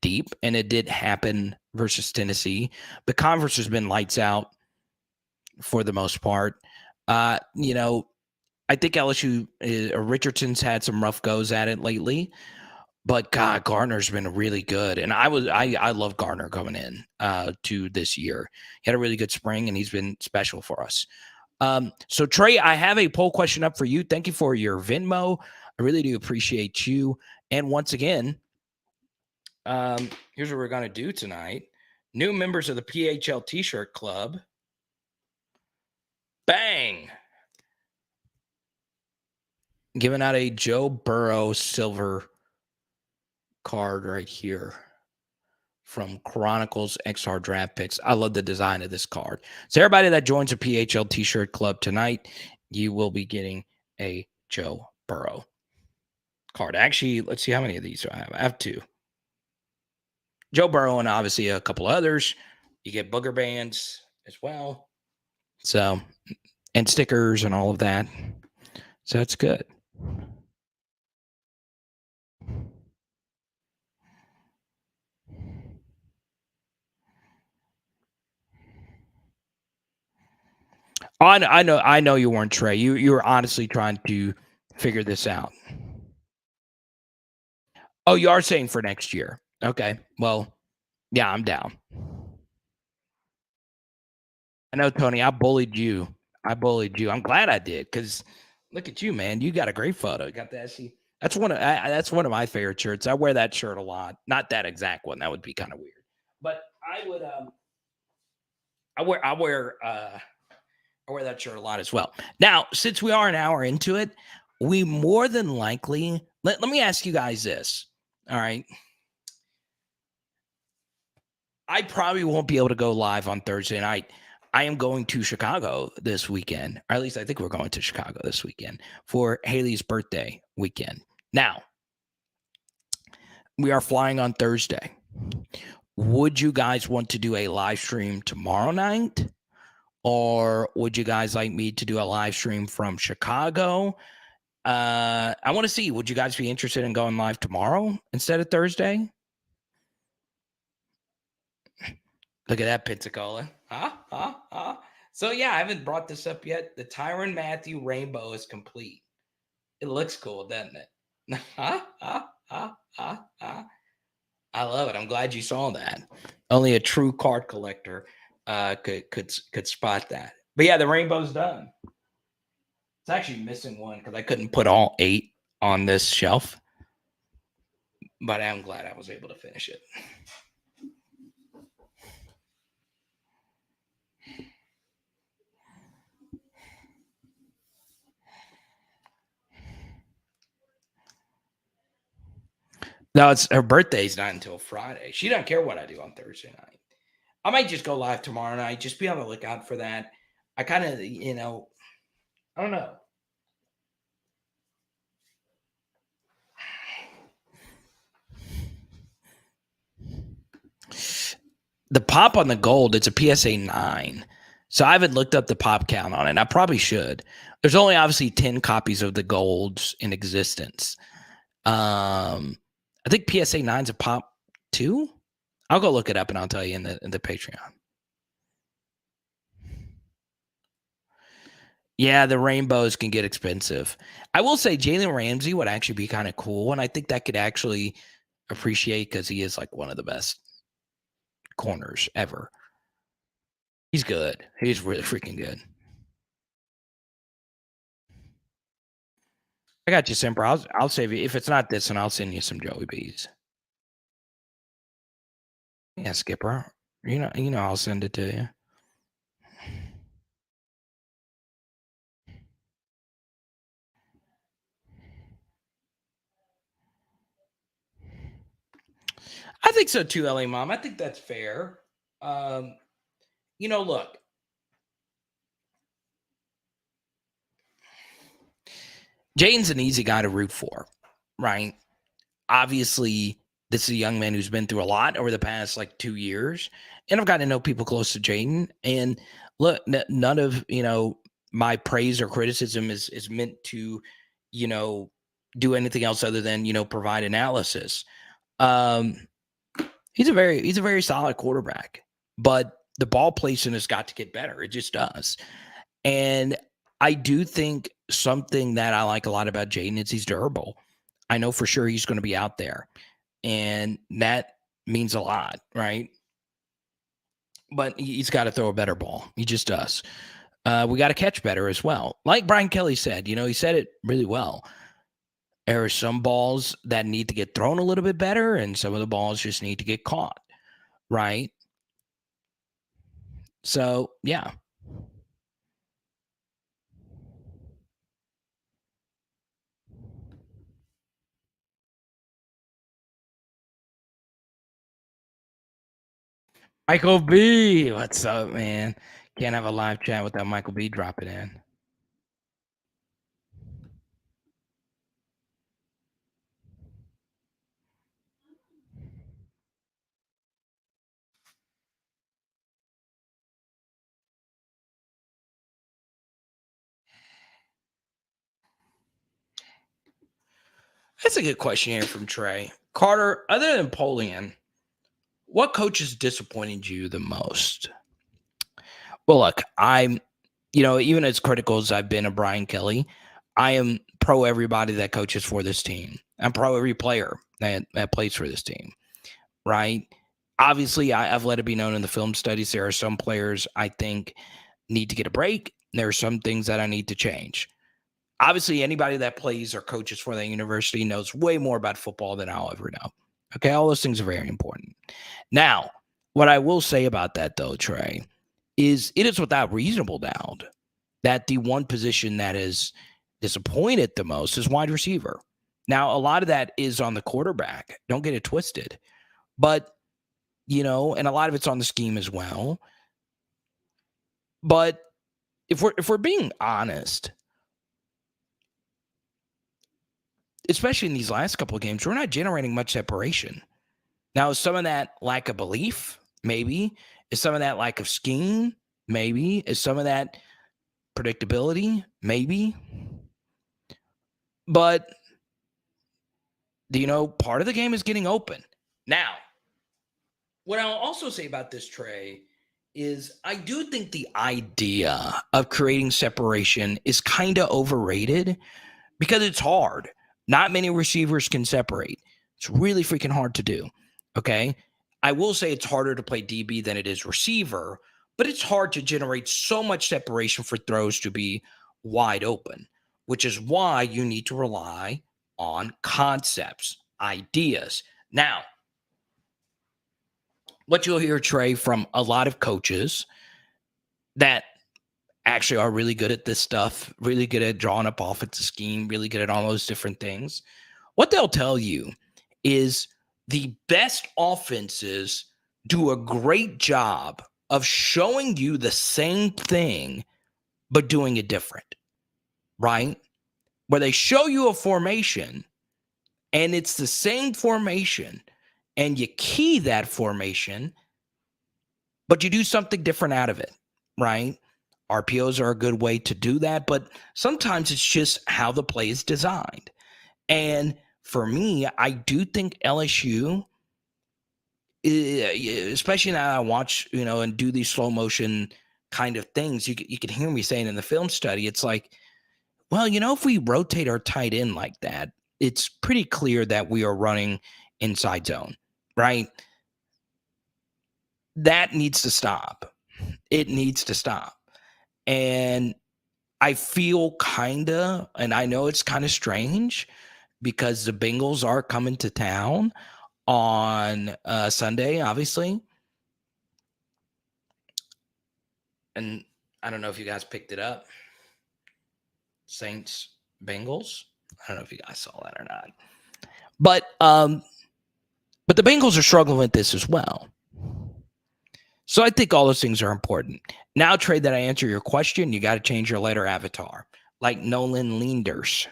deep, and it did happen versus Tennessee. But Converse has been lights out for the most part. I think LSU Richardson's had some rough goes at it lately, but God, Gardner's been really good, and I love Gardner coming in to this year. He had a really good spring, and he's been special for us. So Trey, I have a poll question up for you. Thank you for your Venmo. I really do appreciate you. And once again, here's what we're going to do tonight. New members of the PHL T-shirt club. Bang. Giving out a Joe Burrow silver card right here from Chronicles XR Draft Picks. I love the design of this card. So everybody that joins a PHL T-shirt club tonight, you will be getting a Joe Burrow card. Actually, let's see how many of these do I have. I have 2. Joe Burrow and obviously a couple others. You get booger bands as well. So, and stickers and all of that. So that's good. I know you weren't, Trey. You were honestly trying to figure this out. Oh, you are saying for next year. Okay. Well, Yeah, I'm down. I know, Tony. I bullied you. I'm glad I did because look at you, man. You got a great photo. You got the SC. That's one of my favorite shirts. I wear that shirt a lot. Not that exact one. That would be kind of weird. But I would I wear that shirt a lot as well. Now, since we are an hour into it, we more than likely let me ask you guys this. All right. I probably won't be able to go live on Thursday night. I am going to Chicago this weekend, or at least I think we're going to Chicago this weekend for Haley's birthday weekend. Now, we are flying on Thursday. Would you guys want to do a live stream tomorrow night? Or would you guys like me to do a live stream from Chicago? I want to see, would you guys be interested in going live tomorrow instead of Thursday? Look at that Pensacola. So yeah, I haven't brought this up yet. The Tyrann Mathieu rainbow is complete. It looks cool, doesn't it? I love it. I'm glad you saw that. Only a true card collector could spot that. But yeah, the rainbow's done. It's actually missing one because I couldn't put all 8 on this shelf. But I'm glad I was able to finish it. No, it's her birthday's not until Friday. She doesn't care what I do on Thursday night. I might just go live tomorrow night. Just be on the lookout for that. I kind of, I don't know. The pop on the gold, it's a PSA 9. So I haven't looked up the pop count on it. I probably should. There's only obviously 10 copies of the golds in existence. I think PSA 9's a pop 2. I'll go look it up and I'll tell you in the Patreon. Yeah, the rainbows can get expensive. I will say Jalen Ramsey would actually be kind of cool, and I think that could actually appreciate because he is like one of the best corners ever. He's good. He's really freaking good. I got you, Simper. I'll save you. If it's not this one, I'll send you some Joey B's. Yeah, Skipper. You know I'll send it to you. I think so too, LA Mom. I think that's fair. Look. Jaden's an easy guy to root for, right? Obviously, this is a young man who's been through a lot over the past 2 years, and I've gotten to know people close to Jaden. And look, none of my praise or criticism is meant to do anything else other than provide analysis. He's a very solid quarterback, but the ball placement has got to get better. It just does. And I do think something that I like a lot about Jaden is he's durable. I know for sure he's going to be out there, and that means a lot, right? But he's got to throw a better ball. He just does. We got to catch better as well. Like Brian Kelly said, he said it really well. There are some balls that need to get thrown a little bit better, and some of the balls just need to get caught, right? So, yeah. Michael B, what's up, man? Can't have a live chat without Michael B dropping in. That's a good question here from Trey. Carter, other than Polian, what coach has disappointed you the most? Well, look, I'm, even as critical as I've been of Brian Kelly, I am pro everybody that coaches for this team. I'm pro every player that plays for this team, right? Obviously, I've let it be known in the film studies there are some players I think need to get a break. There are some things that I need to change. Obviously, anybody that plays or coaches for that university knows way more about football than I'll ever know. Okay, all those things are very important. Now, what I will say about that, though, Trey, is it is without reasonable doubt that the one position that is disappointed the most is wide receiver. Now, a lot of that is on the quarterback. Don't get it twisted. But, and a lot of it's on the scheme as well. But if we're being honest, especially in these last couple of games, we're not generating much separation. Now, is some of that lack of belief? Maybe. Is some of that lack of scheme? Maybe. Is some of that predictability? Maybe. But, part of the game is getting open. Now, what I'll also say about this, Trey, is I do think the idea of creating separation is kind of overrated because it's hard. Not many receivers can separate. It's really freaking hard to do. Okay. I will say it's harder to play DB than it is receiver, but it's hard to generate so much separation for throws to be wide open, which is why you need to rely on concepts, ideas. Now, what you'll hear, Trey, from a lot of coaches that actually are really good at this stuff, really good at drawing up offensive scheme, really good at all those different things. What they'll tell you is the best offenses do a great job of showing you the same thing, but doing it different, right? Where they show you a formation and it's the same formation and you key that formation, but you do something different out of it, right? RPOs are a good way to do that, but sometimes it's just how the play is designed. And for me, I do think LSU, especially now I watch, and do these slow motion kind of things, you can hear me saying in the film study, it's like, well, if we rotate our tight end like that, it's pretty clear that we are running inside zone, right? That needs to stop. It needs to stop. And I feel and I know it's kind of strange because the Bengals are coming to town on Sunday, obviously. And I don't know if you guys picked it up. Saints, Bengals. I don't know if you guys saw that or not. But the Bengals are struggling with this as well. So I think all those things are important. Now, Trey, that I answer your question, you got to change your letter avatar, like Nolan Leanders.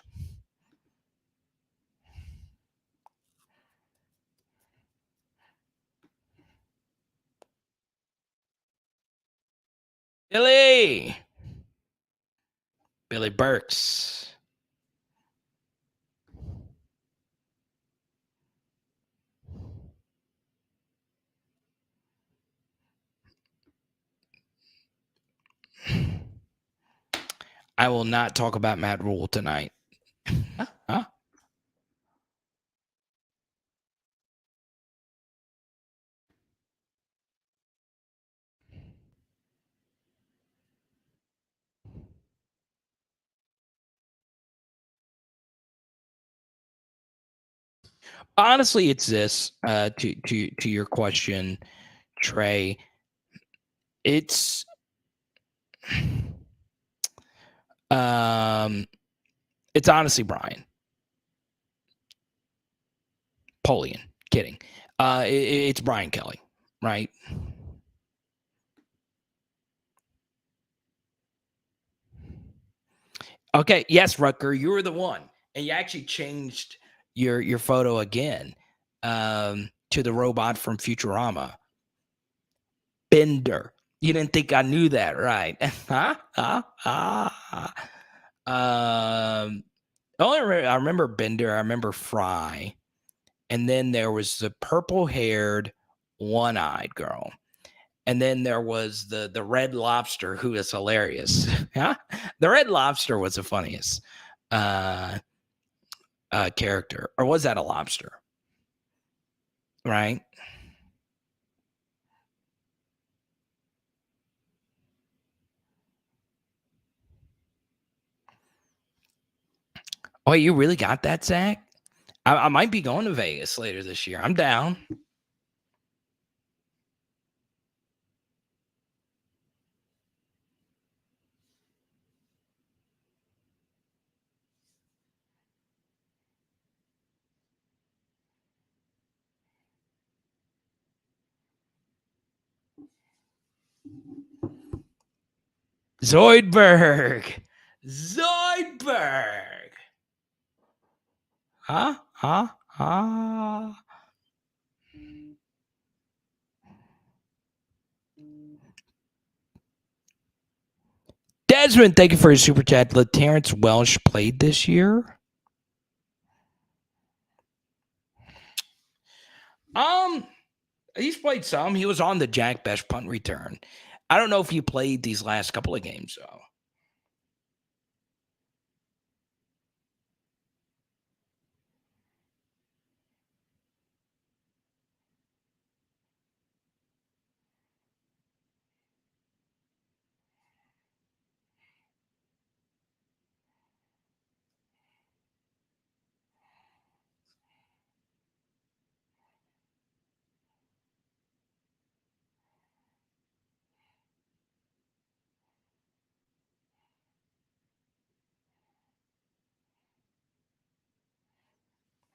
Billy Burks. I will not talk about Matt Rule tonight. Huh? Honestly, it's this. To your question, Trey. It's it's honestly Brian Polian. Kidding. It's Brian Kelly, right? Okay. Yes, Rutger, you were the one, and you actually changed your photo again to the robot from Futurama, Bender. You didn't think I knew that, right? I remember Bender. I remember Fry, and then there was the purple-haired, one-eyed girl. And then there was the Red Lobster, who is hilarious. The Red Lobster was the funniest character. Or was that a lobster? Right? Oh, you really got that, Zach? I might be going to Vegas later this year. I'm down. Zoidberg. Huh? Huh? Huh? Desmond, thank you for your super chat. Let Terrence Welsh played this year. He's played some. He was on the Jack Best punt return. I don't know if he played these last couple of games though.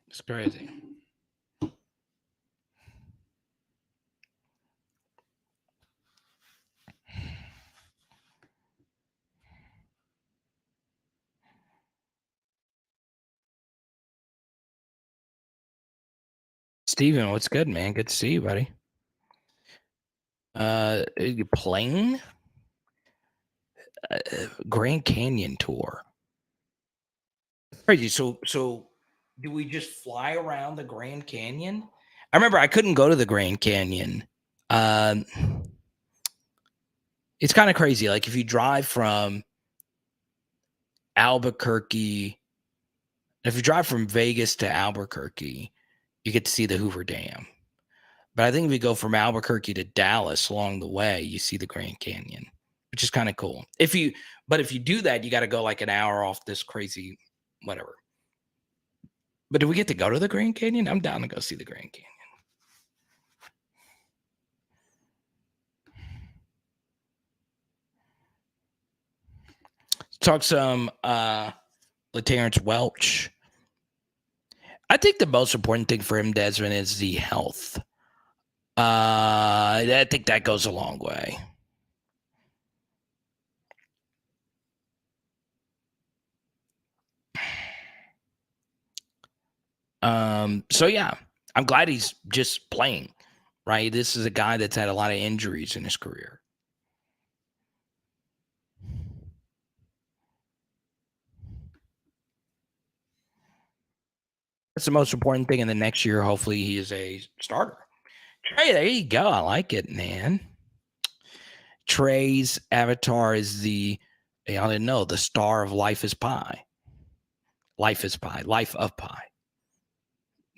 It's crazy. Steven, what's good, man? Good to see you, buddy. You playing? Grand Canyon tour. Crazy. So do we just fly around the Grand Canyon? I remember I couldn't go to the Grand Canyon. It's kind of crazy. Like if you drive from Albuquerque, if you drive from Vegas to Albuquerque, you get to see the Hoover Dam. But I think if you go from Albuquerque to Dallas along the way, you see the Grand Canyon, which is kind of cool. If you do that, you got to go like an hour off this crazy whatever. But do we get to go to the Grand Canyon? I'm down to go see the Grand Canyon. Talk some LaTerrence Welch. I think the most important thing for him, Desmond, is the health. I think that goes a long way. So yeah, I'm glad he's just playing, right? This is a guy that's had a lot of injuries in his career. That's the most important thing in the next year. Hopefully he is a starter. Trey, there you go. I like it, man. Trey's avatar is I didn't know, the star of Life is Pie. Life is Pie. Life of Pie.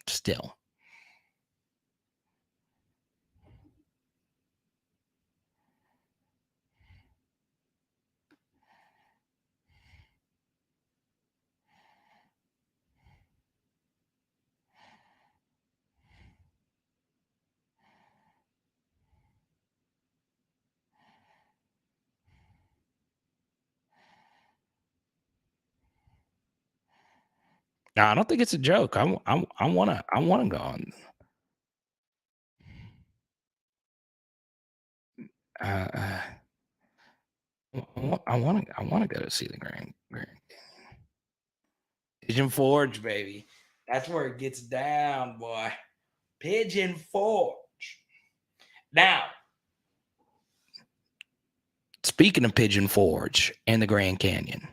Still. No, I don't think it's a joke. I wanna go on. I want to go to see the Grand Pigeon Forge, baby. That's where it gets down, boy. Pigeon Forge. Now, speaking of Pigeon Forge and the Grand Canyon,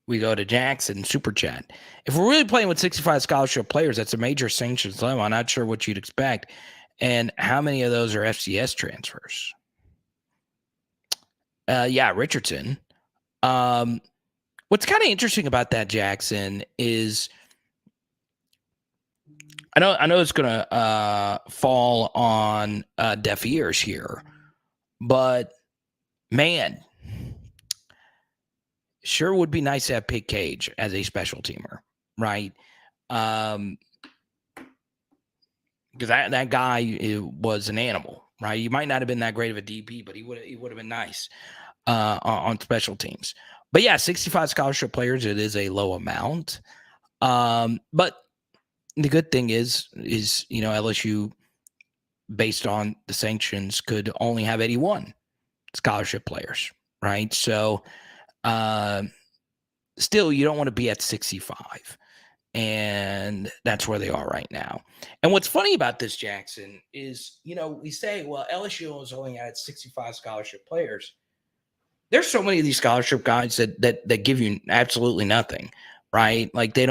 we go to Jackson Super Chat. If we're really playing with 65 scholarship players, that's a major sanctions level. I'm not sure what you'd expect. And how many of those are FCS transfers? Yeah, Richardson. What's kind of interesting about that, Jackson, is I know it's gonna fall on deaf ears here, but man, sure would be nice to have Pick Cage as a special teamer, right? Because that guy was an animal, right? He might not have been that great of a DB, but he would have been nice on special teams. But yeah, 65 scholarship players, it is a low amount. But the good thing is LSU, based on the sanctions, could only have 81 scholarship players, right? So still, you don't want to be at 65. And that's where they are right now. And what's funny about this, Jackson, is, we say, well, LSU is only at 65 scholarship players. There's so many of these scholarship guys that give you absolutely nothing, right? Like they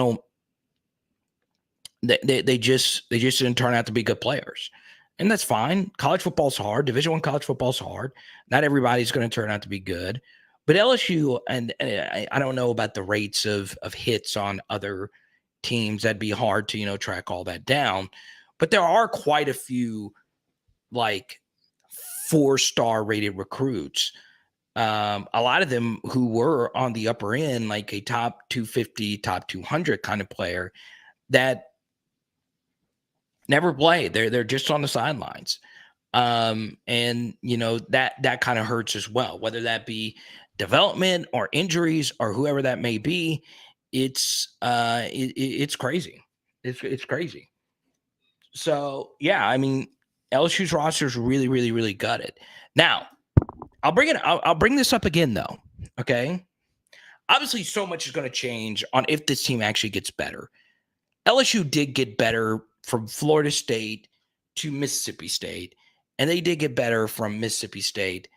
just didn't turn out to be good players. And that's fine. College football's hard. Division I college football's hard. Not everybody's going to turn out to be good. But LSU, and I don't know about the rates of hits on other teams. That'd be hard to, track all that down. But there are quite a few, like, 4-star rated recruits. A lot of them who were on the upper end, like a top 250, top 200 kind of player that never played. They're just on the sidelines. And that kind of hurts as well, whether that be development or injuries or whoever that may be. It's crazy. It's crazy. So yeah, I mean, LSU's roster is really, really, really gutted. Now, I'll bring this up again though. Okay. Obviously, so much is going to change on if this team actually gets better. LSU did get better from Florida State to Mississippi State, and they did get better from Mississippi State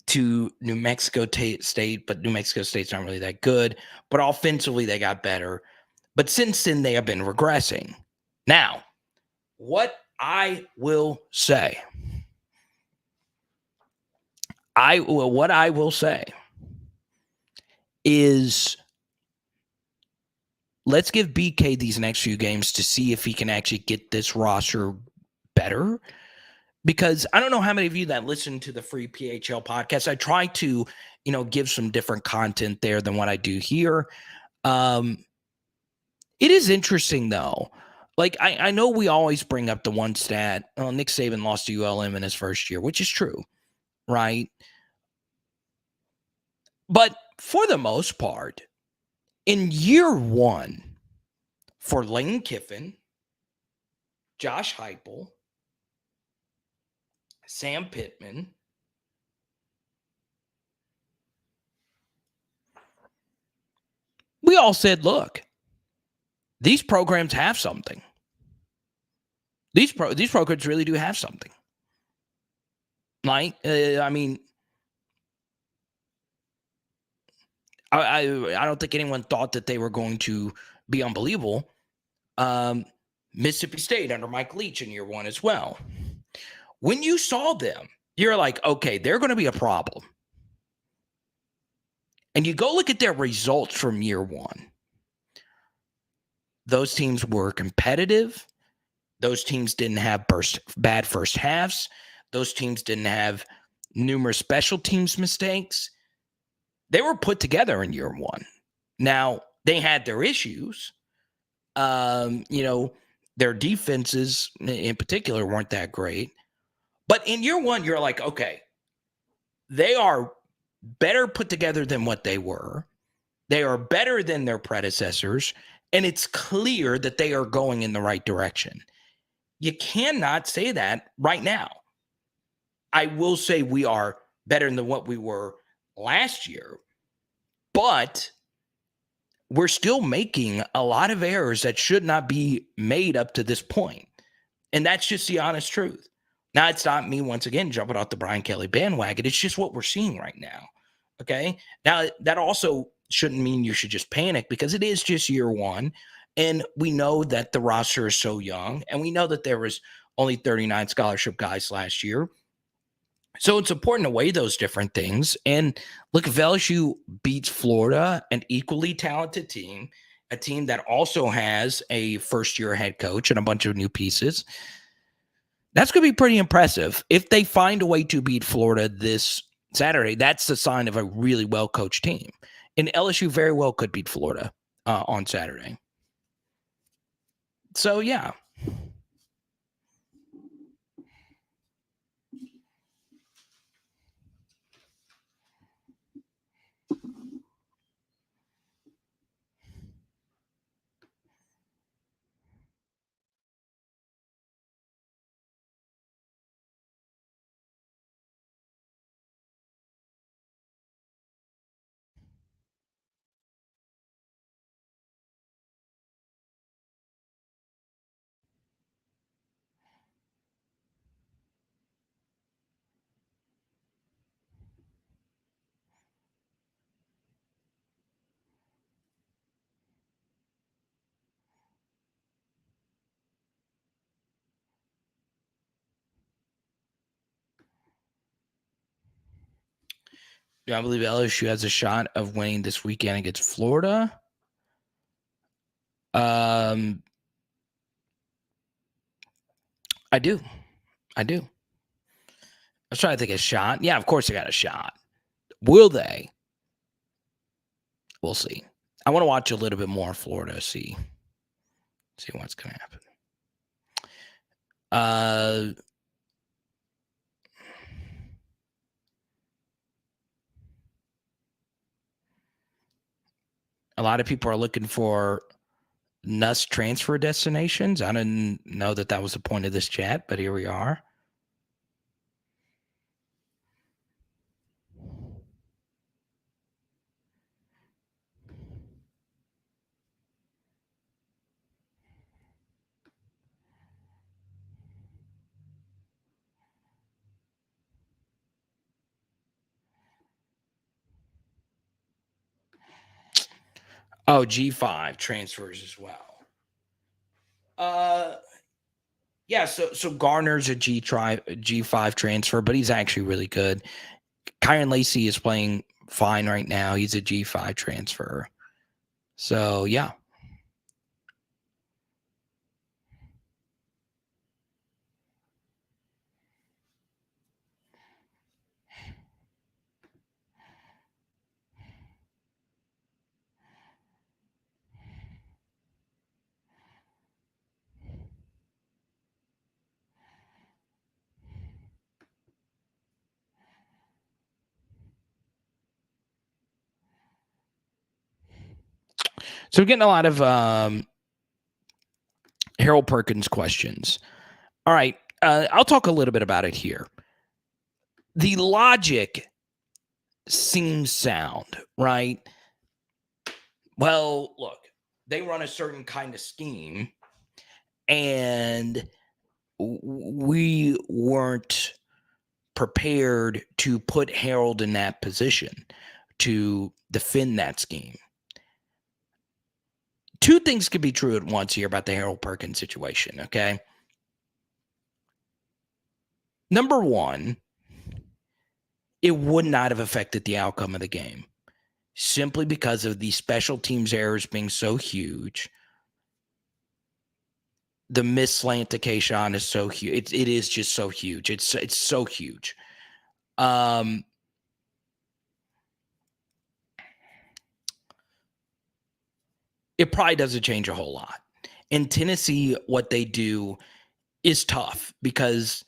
to New Mexico State, but New Mexico State's not really that good. But offensively, they got better. But since then, they have been regressing. Now, what I will say, is let's give BK these next few games to see if he can actually get this roster better. Because I don't know how many of you that listen to the free PHL podcast, I try to, give some different content there than what I do here. It is interesting though. Like I know we always bring up the one stat, Nick Saban lost to ULM in his first year, which is true, right? But for the most part, in year one, for Lane Kiffin, Josh Heupel, Sam Pittman, we all said, look, these programs have something. These programs really do have something. Like, I mean, I don't think anyone thought that they were going to be unbelievable. Mississippi State under Mike Leach in year one as well. When you saw them, you're like, okay, they're going to be a problem. And you go look at their results from year one. Those teams were competitive. Those teams didn't have bad first halves. Those teams didn't have numerous special teams mistakes. They were put together in year one. Now, they had their issues. Their defenses in particular weren't that great. But in year one, you're like, okay, they are better put together than what they were. They are better than their predecessors. And it's clear that they are going in the right direction. You cannot say that right now. I will say we are better than what we were last year, but we're still making a lot of errors that should not be made up to this point. And that's just the honest truth. Now, it's not me, once again, jumping off the Brian Kelly bandwagon. It's just what we're seeing right now. Okay? Now, that also shouldn't mean you should just panic, because it is just year one. And we know that the roster is so young. And we know that there was only 39 scholarship guys last year. So it's important to weigh those different things. And look, if LSU beats Florida, an equally talented team, a team that also has a first-year head coach and a bunch of new pieces, that's going to be pretty impressive if they find a way to beat Florida this Saturday, that's the sign of a really well-coached team. And LSU very well could beat Florida on Saturday. So, yeah. Do I believe LSU has a shot of winning this weekend against Florida? I do. I was trying to think of a shot. Yeah, of course they got a shot. Will they? We'll see. I want to watch a little bit more Florida, see what's going to happen. A lot of people are looking for Nuss transfer destinations. I didn't know that was the point of this chat, but here we are. Oh, G5 transfers as well. Yeah, so Garner's a G5 transfer, but he's actually really good. Kyron Lacey is playing fine right now. He's a G5 transfer. So, yeah. So we're getting a lot of Harold Perkins questions. All right. I'll talk a little bit about it here. The logic seems sound, right? Well, look, they run a certain kind of scheme, and we weren't prepared to put Harold in that position to defend that scheme. Two things could be true at once here about the Harold Perkins situation, okay? Number one, it would not have affected the outcome of the game simply because of the special teams errors being so huge. The missed slant to Kayshawn is so huge. It is just so huge. It's so huge. It probably doesn't change a whole lot. In Tennessee, what they do is tough because,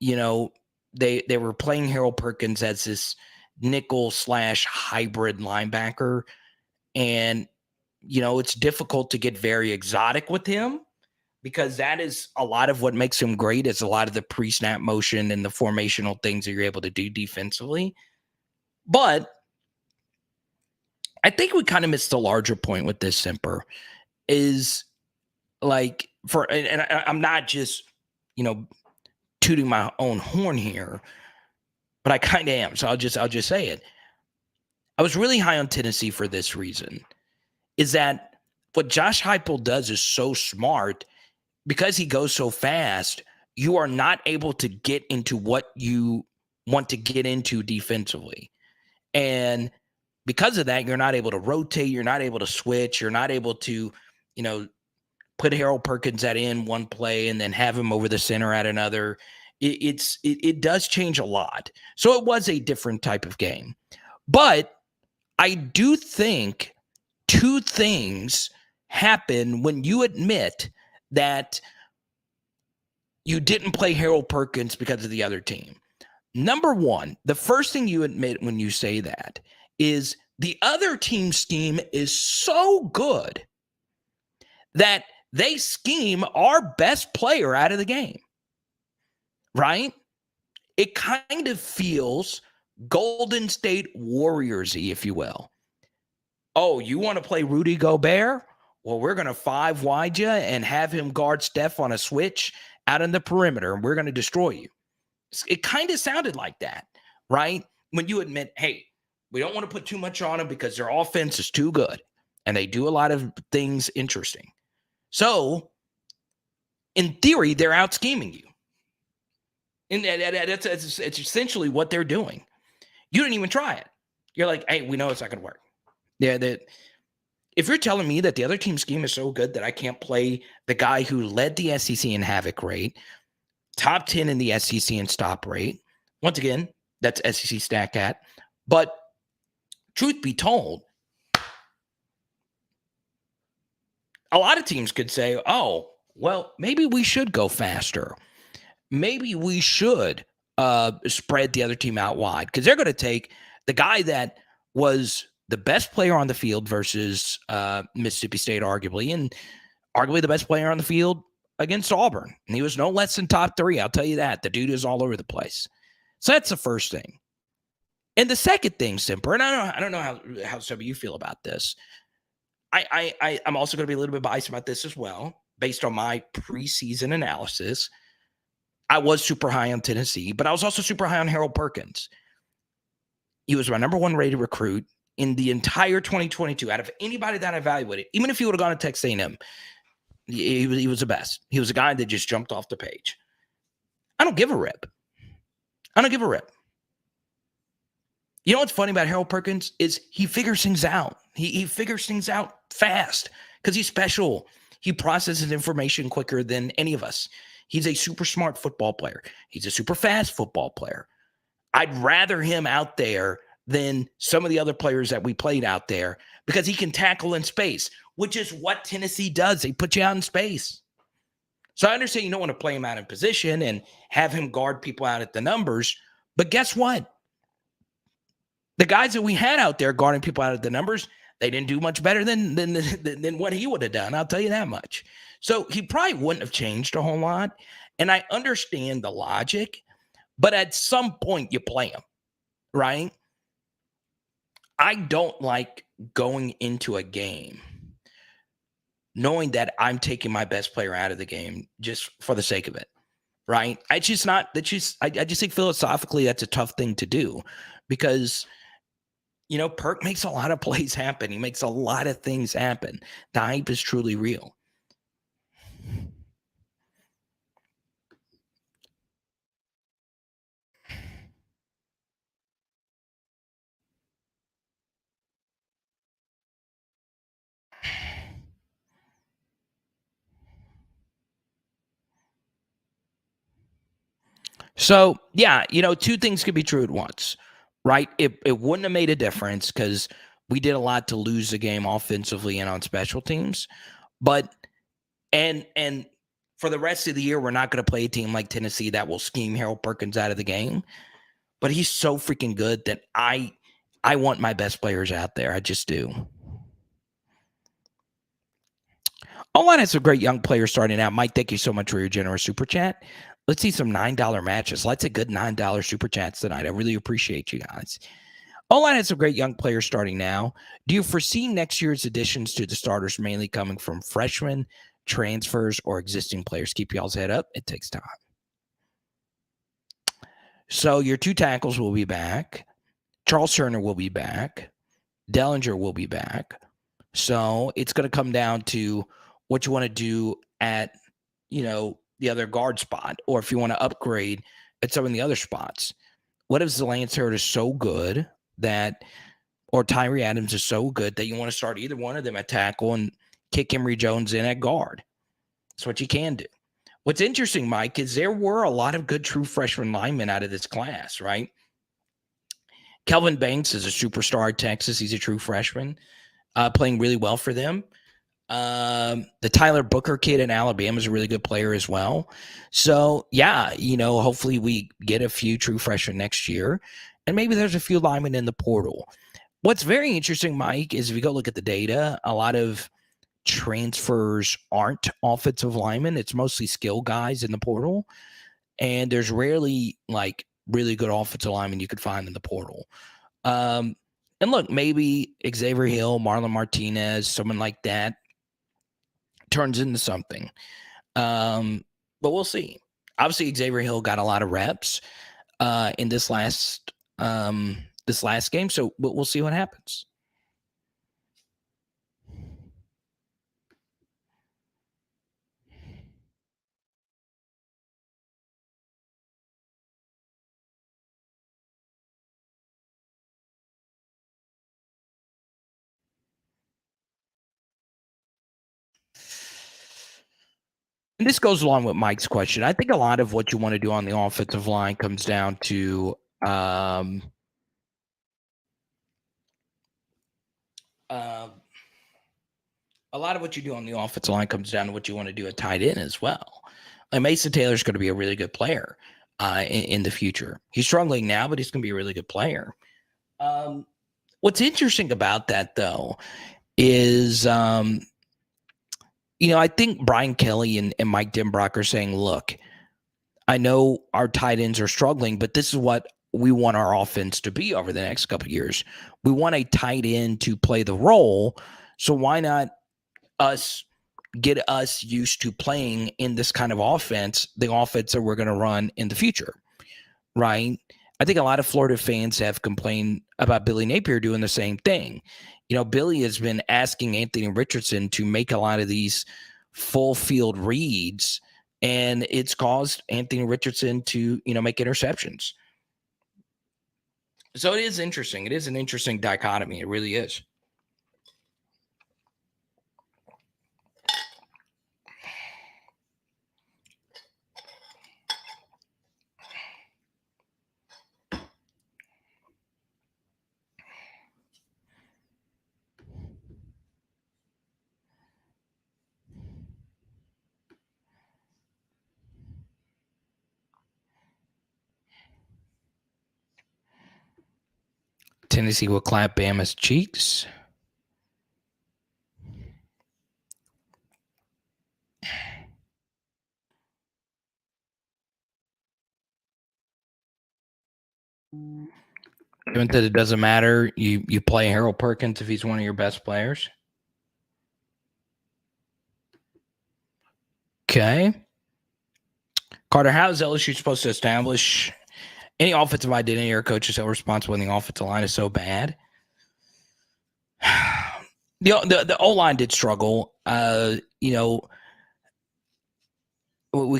you know, they were playing Harold Perkins as this nickel / hybrid linebacker. And, you know, it's difficult to get very exotic with him because that is a lot of what makes him great is a lot of the pre-snap motion and the formational things that you're able to do defensively. But I think we kind of missed the larger point with this, Semper, is like and I'm not just, you know, tooting my own horn here, but I kind of am. So I'll just say it. I was really high on Tennessee for this reason, is that what Josh Heupel does is so smart because he goes so fast. You are not able to get into what you want to get into defensively. And because of that, you're not able to rotate. You're not able to switch. You're not able to, you know, put Harold Perkins at in one play and then have him over the center at another. it does change a lot. So it was a different type of game. But I do think two things happen when you admit that you didn't play Harold Perkins because of the other team. Number one, the first thing you admit when you say that is the other team's scheme is so good that they scheme our best player out of the game, right? It kind of feels Golden State Warriors-y, if you will. Oh, you want to play Rudy Gobert? Well, we're going to 5-wide you and have him guard Steph on a switch out in the perimeter, and we're going to destroy you. It kind of sounded like that, right? When you admit, hey, we don't want to put too much on them because their offense is too good, and they do a lot of things interesting. So, in theory, they're out scheming you. And it's essentially what they're doing. You didn't even try it. You're like, hey, we know it's not going to work. Yeah, if you're telling me that the other team's scheme is so good that I can't play the guy who led the SEC in havoc rate, top 10 in the SEC in stop rate, once again, that's SEC StatCat. But truth be told, a lot of teams could say, oh, well, maybe we should go faster. Maybe we should spread the other team out wide because they're going to take the guy that was the best player on the field versus Mississippi State, arguably, and arguably the best player on the field against Auburn. And he was no less than top 3. I'll tell you that. The dude is all over the place. So that's the first thing. And the second thing, Simper, and I don't know how some of you feel about this. I'm also going to be a little bit biased about this as well, based on my preseason analysis. I was super high on Tennessee, but I was also super high on Harold Perkins. He was my number 1 rated recruit in the entire 2022 out of anybody that I evaluated. Even if he would have gone to Texas A&M, he was the best. He was a guy that just jumped off the page. I don't give a rip. You know what's funny about Harold Perkins is he figures things out. He figures things out fast because he's special. He processes information quicker than any of us. He's a super smart football player. He's a super fast football player. I'd rather him out there than some of the other players that we played out there because he can tackle in space, which is what Tennessee does. They put you out in space. So I understand you don't want to play him out in position and have him guard people out at the numbers, but guess what? The guys that we had out there guarding people out at the numbers, they didn't do much better than what he would have done. I'll tell you that much. So he probably wouldn't have changed a whole lot. And I understand the logic, but at some point you play him, right? I don't like going into a game knowing that I'm taking my best player out of the game just for the sake of it, right? I just think philosophically that's a tough thing to do because, you know, Perk makes a lot of plays happen. He makes a lot of things happen. The hype is truly real. So, yeah, you know, two things could be true at once, right? It wouldn't have made a difference because we did a lot to lose the game offensively and on special teams. But, and for the rest of the year, we're not going to play a team like Tennessee that will scheme Harold Perkins out of the game. But he's so freaking good that I want my best players out there. I just do. O-line has some great young players starting out. Mike, thank you so much for your generous super chat. Let's see some $9 matches. Let's see good $9 super chats tonight. I really appreciate you guys. O-line has some great young players starting now. Do you foresee next year's additions to the starters mainly coming from freshmen, transfers, or existing players? Keep y'all's head up. It takes time. So your 2 tackles will be back. Charles Turner will be back. Dellinger will be back. So it's going to come down to what you want to do at, you know, the other guard spot, or if you want to upgrade at some of the other spots. What if Lance Hurd is so good that, or Tyree Adams is so good that you want to start either one of them at tackle and kick Emory Jones in at guard? That's what you can do. What's interesting, Mike, is there were a lot of good true freshman linemen out of this class, right? Kelvin Banks is a superstar at Texas. He's a true freshman, playing really well for them. The Tyler Booker kid in Alabama is a really good player as well. So, yeah, hopefully we get a few true freshmen next year, and maybe there's a few linemen in the portal. What's very interesting, Mike, is if you go look at the data, a lot of transfers aren't offensive linemen. It's mostly skill guys in the portal. And there's rarely like really good offensive linemen you could find in the portal. And look, maybe Xavier Hill, Marlon Martinez, someone like that turns into something. But we'll see. Obviously, Xavier Hill got a lot of reps in this last game, so we'll see what happens. And this goes along with Mike's question. I think a lot of what you want to do on the offensive line comes down to a lot of what you do on the offensive line comes down to what you want to do at tight end as well. Like Mason Taylor's going to be a really good player in the future. He's struggling now, but he's going to be a really good player. What's interesting about that, though, is I think Brian Kelly and Mike Denbrock are saying, look, I know our tight ends are struggling, but this is what we want our offense to be over the next couple of years. We want a tight end to play the role. So why not get us used to playing in this kind of offense, the offense that we're going to run in the future, right? I think a lot of Florida fans have complained about Billy Napier doing the same thing. Billy has been asking Anthony Richardson to make a lot of these full field reads, and it's caused Anthony Richardson to, make interceptions. So it is interesting. It is an interesting dichotomy. It really is. Tennessee will clap Bama's cheeks. Given that it doesn't matter, you play Harold Perkins if he's one of your best players. Okay. Carter, how is LSU supposed to establish any offensive identity or coach is so responsible when the offensive line is so bad? The O-line did struggle. We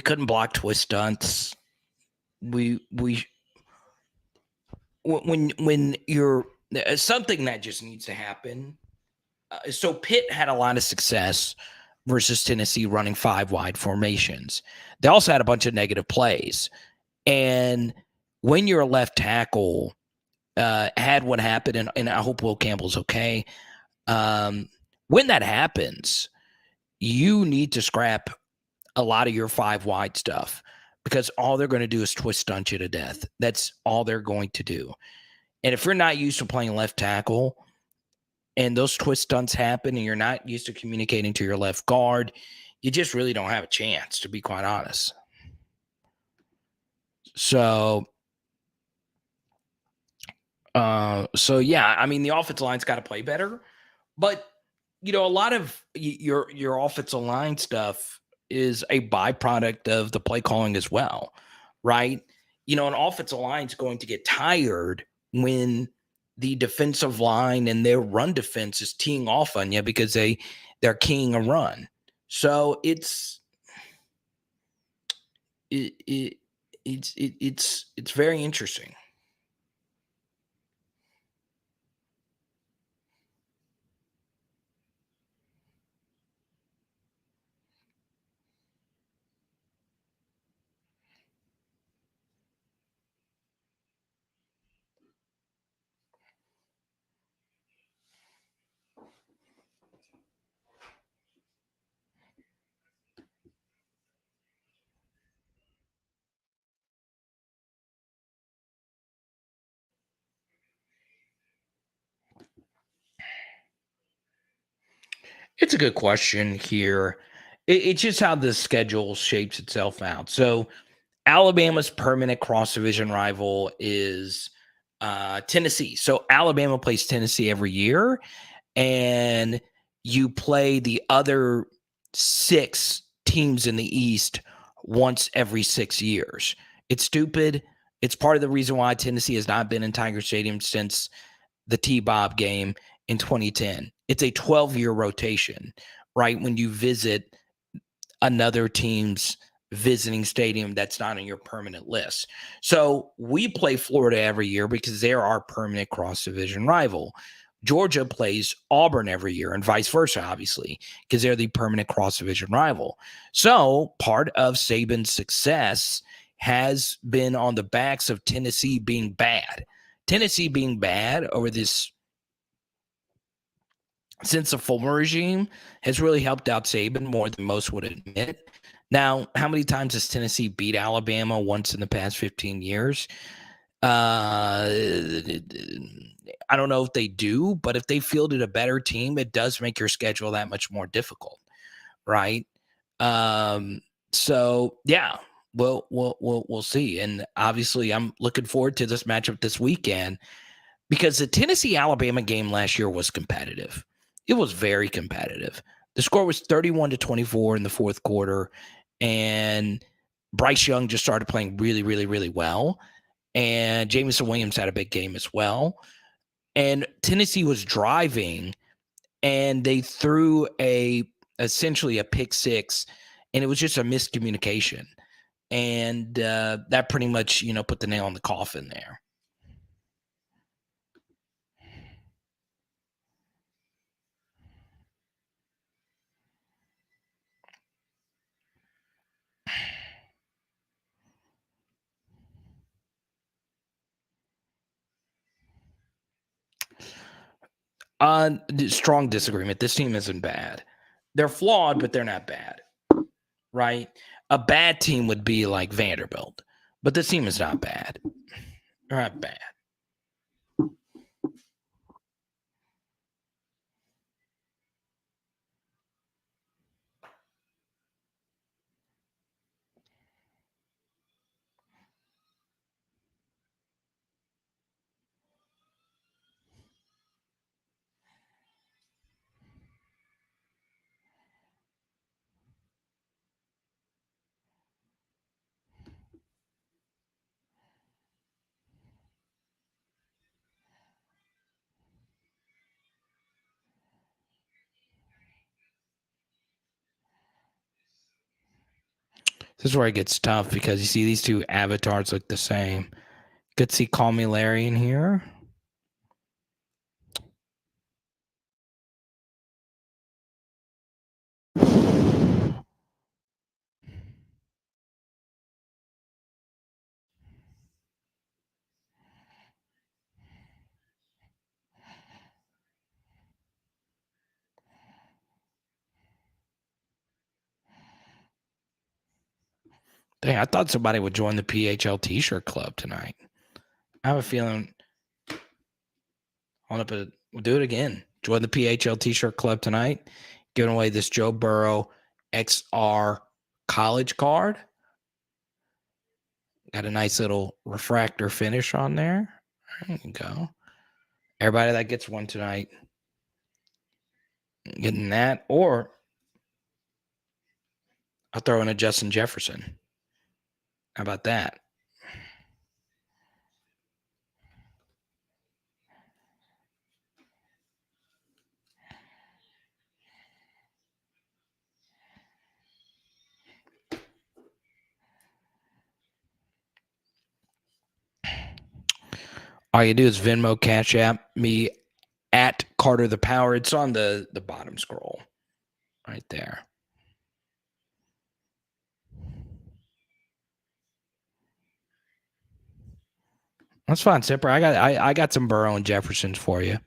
couldn't block twist stunts. When you're something that just needs to happen. So Pitt had a lot of success versus Tennessee running 5 wide formations. They also had a bunch of negative plays. And when you're a left tackle, had what happened, and I hope Will Campbell's okay. When that happens, you need to scrap a lot of your 5 wide stuff because all they're going to do is twist stunt you to death. That's all they're going to do. And if you're not used to playing left tackle and those twist stunts happen and you're not used to communicating to your left guard, you just really don't have a chance, to be quite honest. So yeah, I mean, the offensive line's got to play better, but a lot of your offensive line stuff is a byproduct of the play calling as well, right? An offensive line is going to get tired when the defensive line and their run defense is teeing off on you because they're keying a run. So it's very interesting. It's a good question here. It's just how the schedule shapes itself out. So Alabama's permanent cross division rival is Tennessee. So Alabama plays Tennessee every year, and you play the other 6 teams in the East once every 6 years. It's stupid. It's part of the reason why Tennessee has not been in Tiger Stadium since the T-Bob game in 2010. It's a 12-year rotation, right? When you visit another team's visiting stadium that's not on your permanent list. So we play Florida every year because they're our permanent cross-division rival. Georgia plays Auburn every year and vice versa, obviously, because they're the permanent cross-division rival. So part of Saban's success has been on the backs of Tennessee being bad. Tennessee being bad over this since the former regime has really helped out Saban more than most would admit. Now, how many times has Tennessee beat Alabama once in the past 15 years? I don't know if they do, but if they fielded a better team, it does make your schedule that much more difficult, right? So yeah, we'll see. And obviously, I'm looking forward to this matchup this weekend because the Tennessee Alabama game last year was competitive. It was very competitive. The score was 31-24 in the fourth quarter, and Bryce Young just started playing really, really, really well. And Jameson Williams had a big game as well. And Tennessee was driving, and they threw essentially a pick six, and it was just a miscommunication. And that pretty much, put the nail in the coffin there. Strong disagreement. This team isn't bad. They're flawed, but they're not bad, right? A bad team would be like Vanderbilt, but this team is not bad. They're not bad. This is where it gets tough because you see these two avatars look the same. Good to see Call Me Larry in here. Dang, I thought somebody would join the PHL T-shirt club tonight. I have a feeling. Hold up, we'll do it again. Join the PHL T-shirt club tonight. Giving away this Joe Burrow XR college card. Got a nice little refractor finish on there. There you go. Everybody that gets one tonight, getting that, or I'll throw in a Justin Jefferson. How about that? All you do is Venmo, Cash App me at Carter the Power. It's on the bottom scroll right there. That's fine, Sipper. I got some Burrow and Jeffersons for you.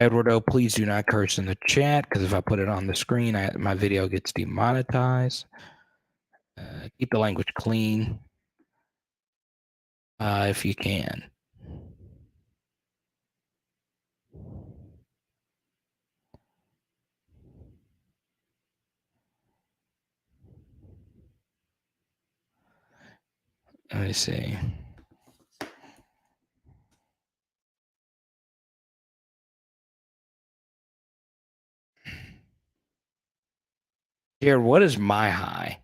Eduardo, please do not curse in the chat because if I put it on the screen, my video gets demonetized. Keep the language clean if you can. Let me see. Here, what is my high?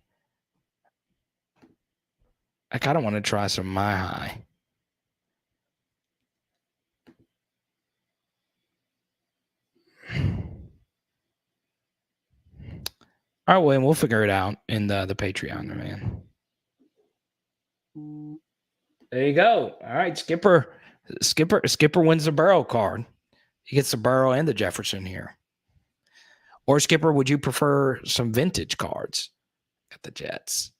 I kind of want to try some my high. All right, William, we'll figure it out in the Patreon, man. There you go. All right, Skipper wins the Burrow card. He gets the Burrow and the Jefferson here. Or Skipper, would you prefer some vintage cards at the Jets?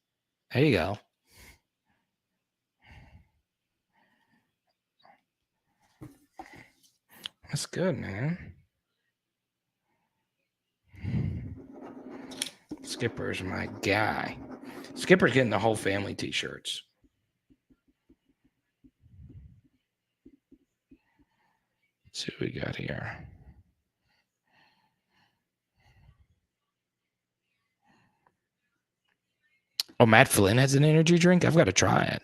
There you go. That's good, man. Skipper's my guy. Skipper's getting the whole family t-shirts. Let's see what we got here. Oh, Matt Flynn has an energy drink? I've got to try it.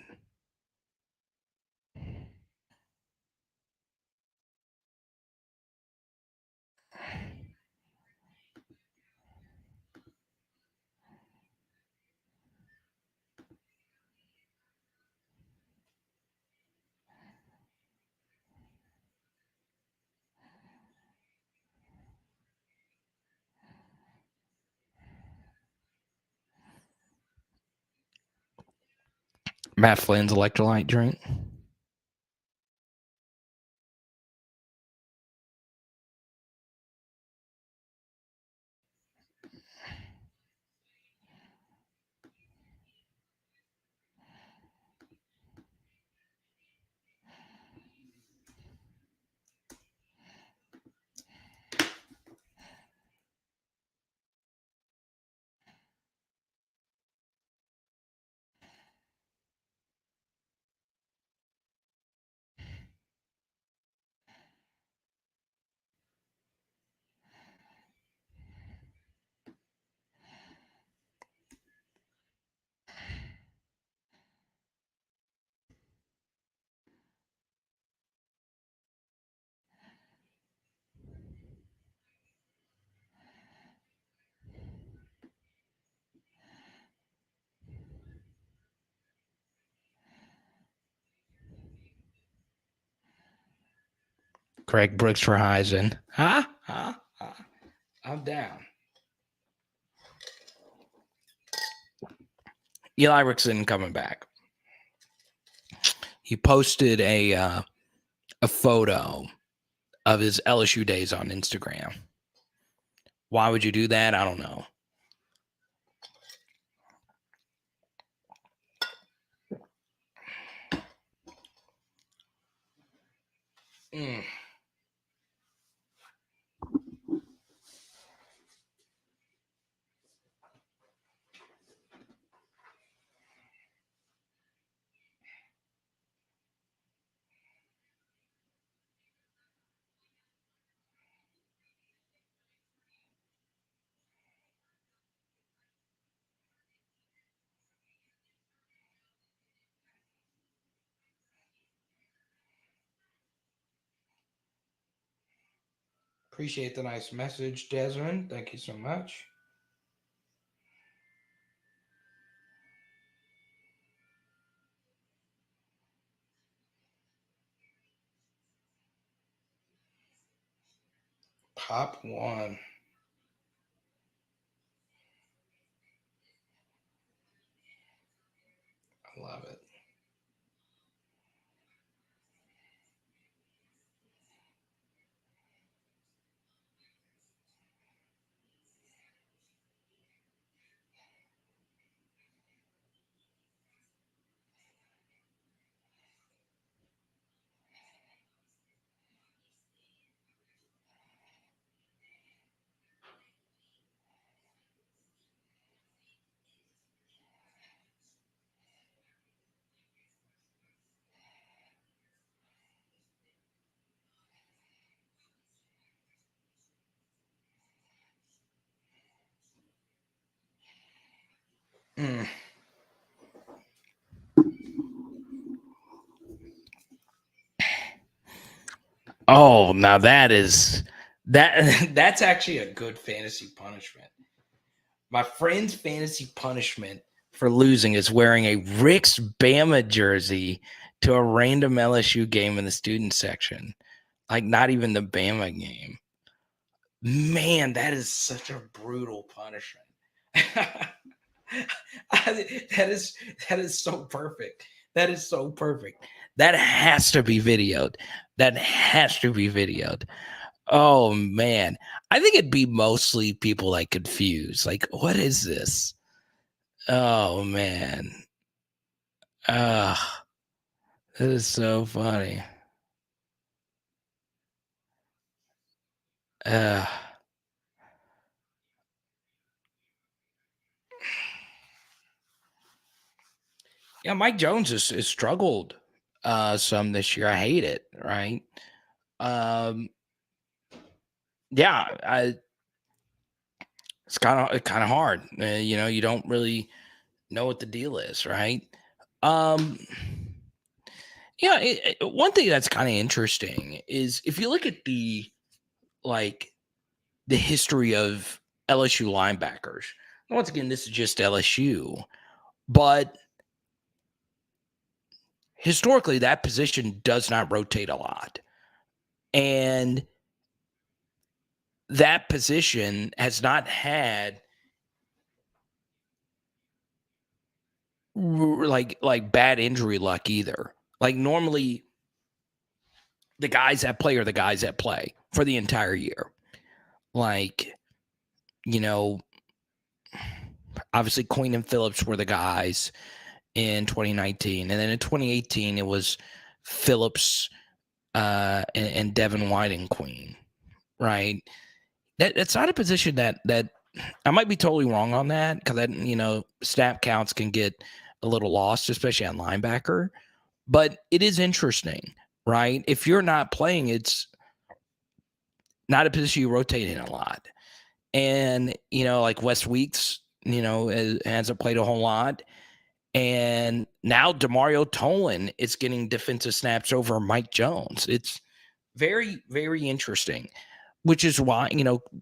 Matt Flynn's electrolyte drink. Craig Brooks for Heisen. I'm down. Eli Ricks coming back. He posted a photo of his LSU days on Instagram. Why would you do that? I don't know. Mm. Appreciate the nice message, Desmond. Thank you so much. Pop one. I love it. Mm. Oh, now that's actually a good fantasy punishment. My friend's fantasy punishment for losing is wearing a Ricks Bama jersey to a random LSU game in the student section. Like not even the Bama game. Man, that is such a brutal punishment. that is so perfect. That is so perfect. That has to be videoed. That has to be videoed. Oh man, I think it'd be mostly people like confused. Like, what is this? Oh man, ah, that is so funny. Uh, yeah, Mike Jones has struggled some this year. I hate it. Right? Um, yeah, it's kind of hard. You don't really know what the deal is, right? Um, yeah, one thing that's kind of interesting is if you look at like the history of LSU linebackers. Once again, this is just LSU, but historically, that position does not rotate a lot, and that position has not had like bad injury luck either. Like normally the guys that play are the guys that play for the entire year. Like, you know, obviously Queen and Phillips were the guys in 2019. And then in 2018, it was Phillips and Devin White and Queen, right? That's not a position that I might be totally wrong on that because snap counts can get a little lost, especially on linebacker. But it is interesting, right? If you're not playing, it's not a position you rotate in a lot. And, like Wes Weeks, hasn't played a whole lot. And now Demario Tolan is getting defensive snaps over Mike Jones. It's very, very interesting, which is why,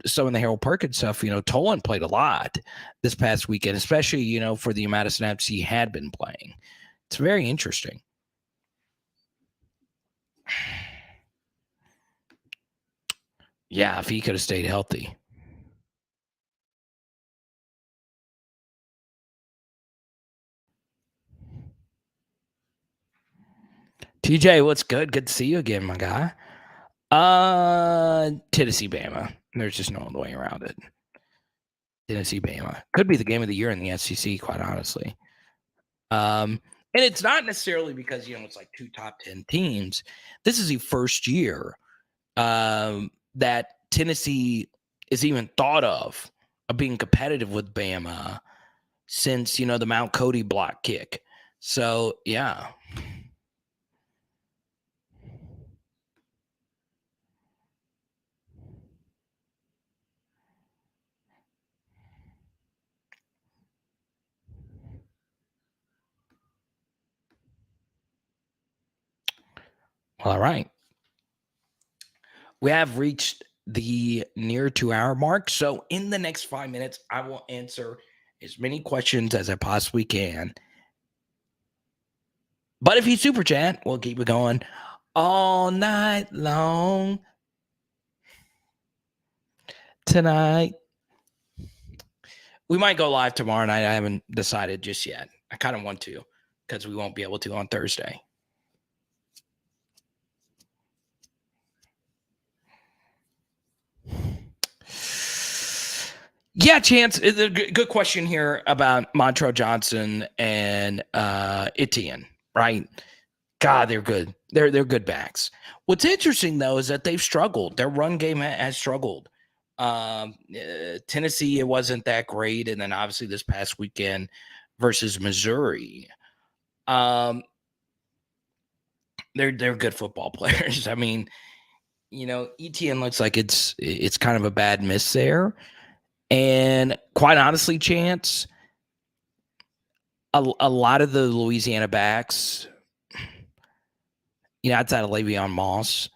some of the Harold Perkins stuff, Tolan played a lot this past weekend, especially, for the amount of snaps he had been playing. It's very interesting. Yeah, if he could have stayed healthy. TJ, what's good? Good to see you again, my guy. Tennessee, Bama. There's just no other way around it. Tennessee, Bama. Could be the game of the year in the SEC, quite honestly. And it's not necessarily because, it's like two top 10 teams. This is the first year that Tennessee is even thought of being competitive with Bama since, the Mount Cody block kick. So, yeah. All right. We have reached the near 2-hour mark. So, in the next 5 minutes, I will answer as many questions as I possibly can. But if you super chat, we'll keep it going all night long tonight. We might go live tomorrow night. I haven't decided just yet. I kind of want to because we won't be able to on Thursday. Yeah, Chance. A good question here about Montrell Johnson and Etienne, right? God, they're good. They're good backs. What's interesting though is that they've struggled. Their run game has struggled. Tennessee, it wasn't that great, and then obviously this past weekend versus Missouri, they're good football players. I mean, Etienne looks like it's kind of a bad miss there. And quite honestly, Chance, a lot of the Louisiana backs, outside of Le'Veon Moss,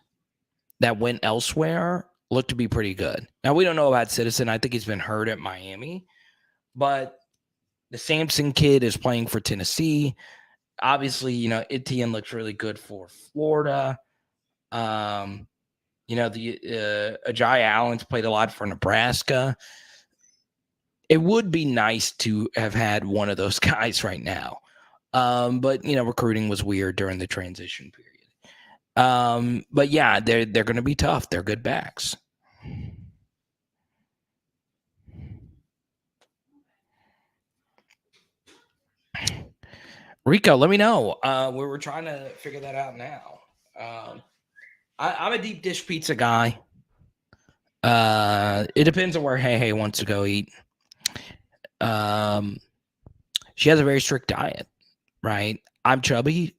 that went elsewhere looked to be pretty good. Now, we don't know about Citizen. I think he's been hurt at Miami, but the Sampson kid is playing for Tennessee. Obviously, Etienne looks really good for Florida. The Ajay Allen's played a lot for Nebraska. It would be nice to have had one of those guys right now. But recruiting was weird during the transition period. But yeah, they're going to be tough. They're good backs. Rico, let me know. We were trying to figure that out now. I'm a deep dish pizza guy. It depends on where Hey wants to go eat. She has a very strict diet, right? I'm chubby.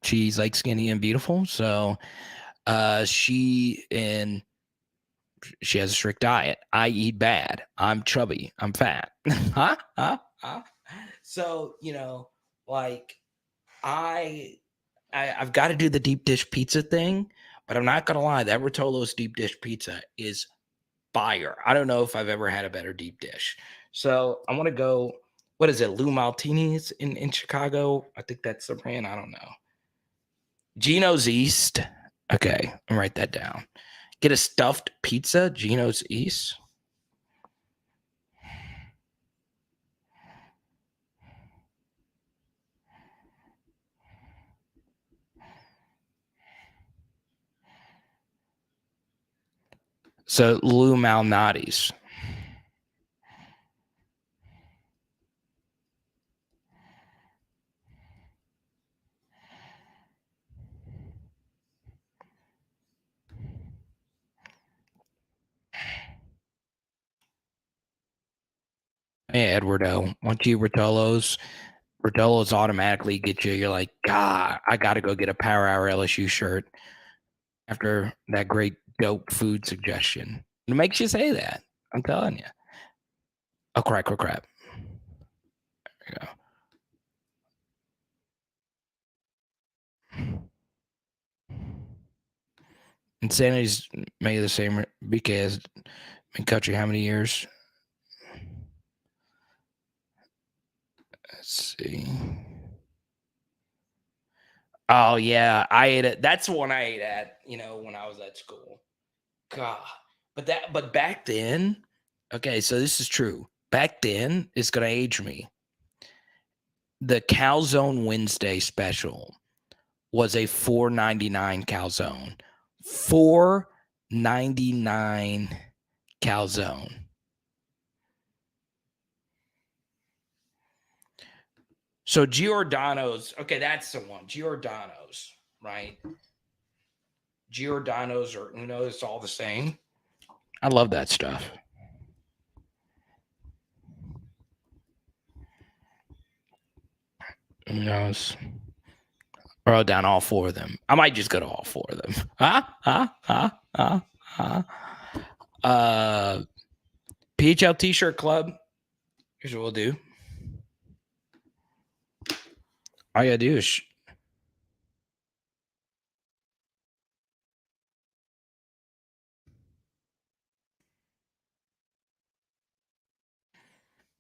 She's like skinny and beautiful. So she has a strict diet. I eat bad. I'm chubby. I'm fat. Huh? So, like I've got to do the deep dish pizza thing, but I'm not gonna lie, that Rotolo's deep dish pizza is fire. I don't know if I've ever had a better deep dish. So I want to go. What is it? Lou Maltini's in Chicago. I think that's the brand. I don't know. Gino's East. Okay, I'll write that down. Get a stuffed pizza. Gino's East. So Lou Malnati's. Hey, Eduardo, once you Rotolo's automatically get you. You're like, God, I got to go get a Power Hour LSU shirt after that great dope food suggestion. It makes you say that. I'm telling you. Oh, crap. There you go. Insanity's made the same because been country how many years? Let's see. Oh yeah, I ate it. That's the one I ate at, when I was at school. God. But back then, okay, so this is true. Back then, it's gonna age me. The Calzone Wednesday special was a $4.99 calzone. $4.99 calzone. So Giordano's, okay, that's the one. Giordano's, right? Giordano's or Uno, it's all the same. I love that stuff. Uno's. I wrote down all four of them. I might just go to all four of them. PHL T-shirt club. Here's what we'll do. All you gotta do is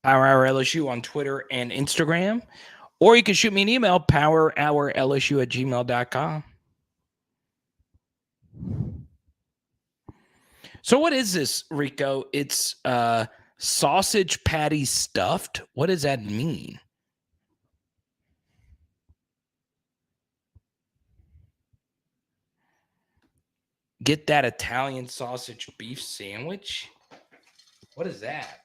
Power Hour LSU on Twitter and Instagram. Or you can shoot me an email, powerhourlsu@gmail.com. So what is this, Rico? It's sausage patty stuffed. What does that mean? Get that Italian sausage beef sandwich? What is that?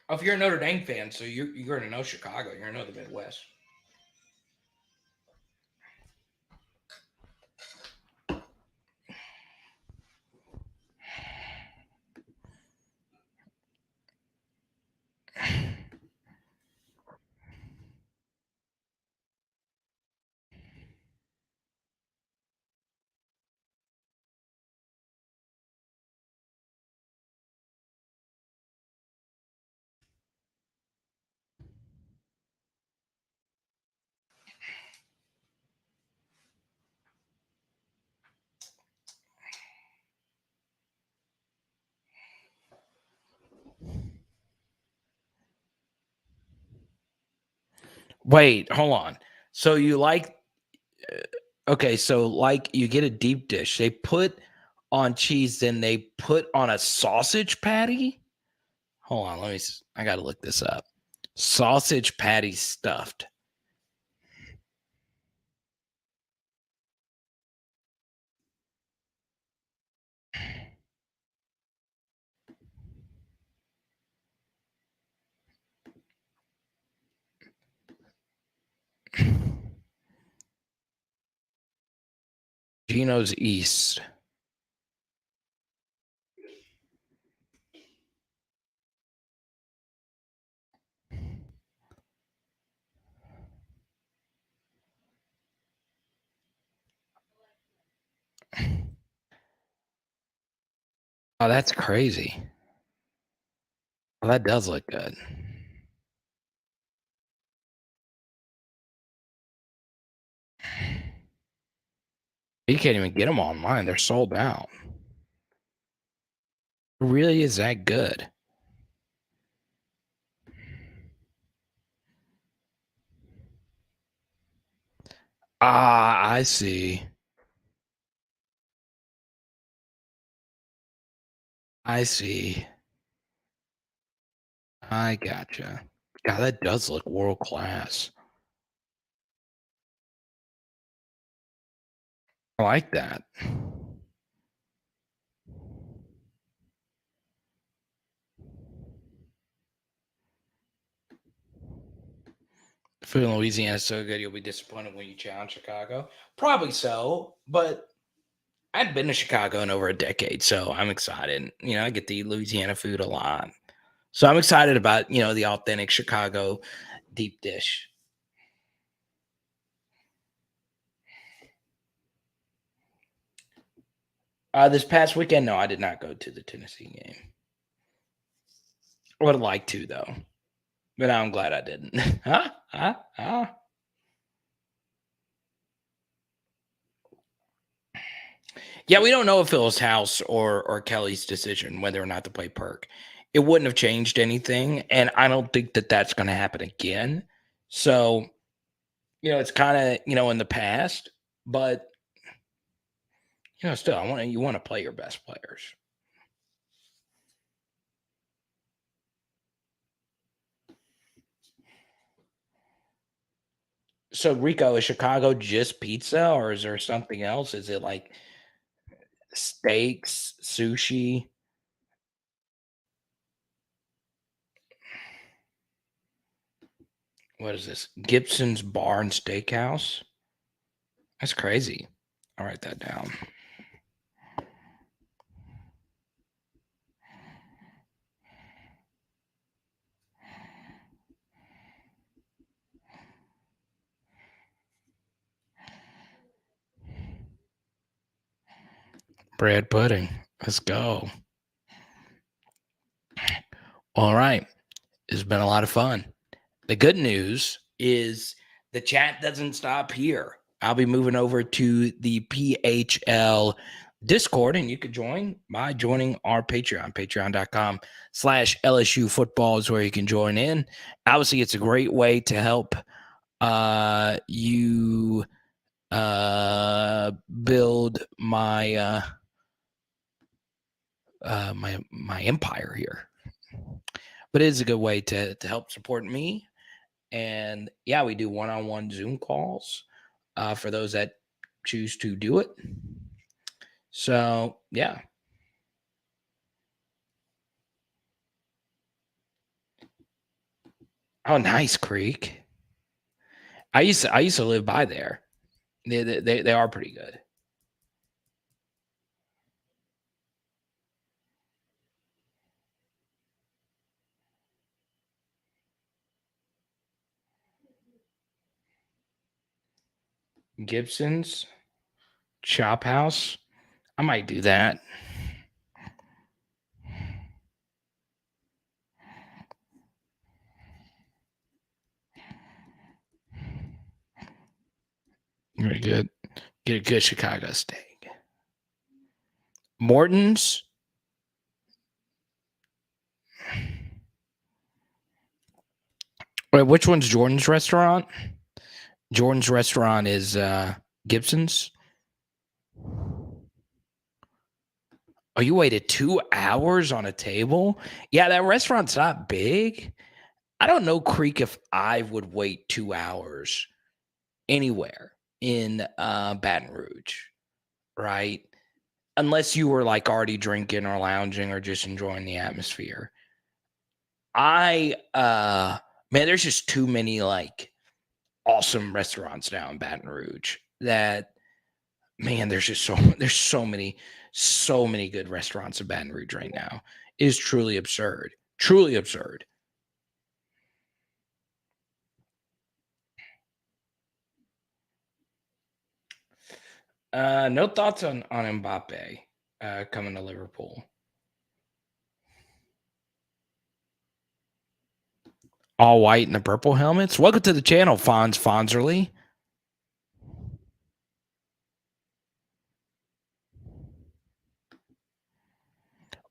Oh, if you're a Notre Dame fan, so you're going to know Chicago. You're going to know the Midwest. Wait, hold on. So you like okay, so like you get a deep dish. They put on cheese, then they put on a sausage patty? Hold on, I got to look this up. Sausage patty stuffed. Gino's East. Oh, that's crazy. Well, that does look good. You can't even get them online. They're sold out. It really is that good. Ah, I see. I see. I gotcha. God, that does look world class. I like that. Food in Louisiana is so good, you'll be disappointed when you challenge Chicago. Probably so, but I've been to Chicago in over a decade, so I'm excited. I get to eat Louisiana food a lot. So I'm excited about, the authentic Chicago deep dish. This past weekend, no, I did not go to the Tennessee game. I would have liked to, though, but I'm glad I didn't. Huh? Huh? Huh? Yeah, we don't know if it was House or Kelly's decision whether or not to play Perk. It wouldn't have changed anything, and I don't think that that's going to happen again. So, it's kind of in the past, but still, you want to play your best players. So, Rico, is Chicago just pizza, or is there something else? Is it like steaks, sushi? What is this? Gibson's Bar and Steakhouse? That's crazy. I'll write that down. Bread pudding. Let's go. All right. It's been a lot of fun. The good news is the chat doesn't stop here. I'll be moving over to the PHL Discord, and you could join by joining our Patreon. Patreon.com/LSU football is where you can join in. Obviously, it's a great way to help you build my my empire here. But it is a good way to help support me. And yeah, we do one-on-one Zoom calls for those that choose to do it. So yeah. Oh, nice Creek. I used to live by there. They are pretty good. Gibson's Chop House. I might do that. Very good. Get a good Chicago steak. Morton's. Wait, which one's Jordan's restaurant? Jordan's restaurant is Gibson's. Oh, you waited 2 hours on a table? Yeah, that restaurant's not big. I don't know, Creek, if I would wait 2 hours anywhere in Baton Rouge, right? Unless you were like already drinking or lounging or just enjoying the atmosphere. Man, there's just too many like awesome restaurants now in Baton Rouge that, man, there's so many good restaurants in Baton Rouge right now. It is truly absurd. Truly absurd. No thoughts on Mbappe coming to Liverpool. All white and the purple helmets. Welcome to the channel, Fonzerly.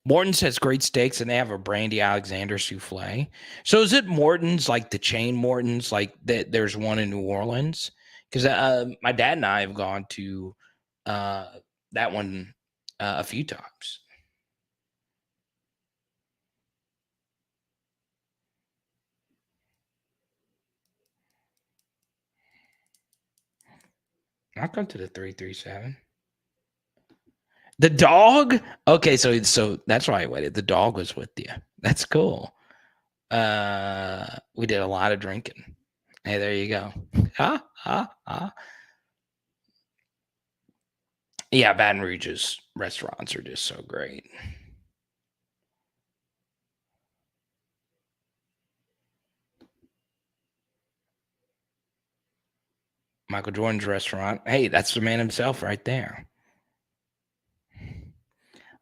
Morton's has great steaks, and they have a Brandy Alexander souffle. So is it Morton's, like the chain Morton's, like that? There's one in New Orleans? Because my dad and I have gone to that one a few times. I'll come to the 337. The dog? Okay, so that's why I waited. The dog was with you. That's cool. We did a lot of drinking. Hey, there you go. Yeah, Baton Rouge's restaurants are just so great. Michael Jordan's restaurant. Hey, that's the man himself right there.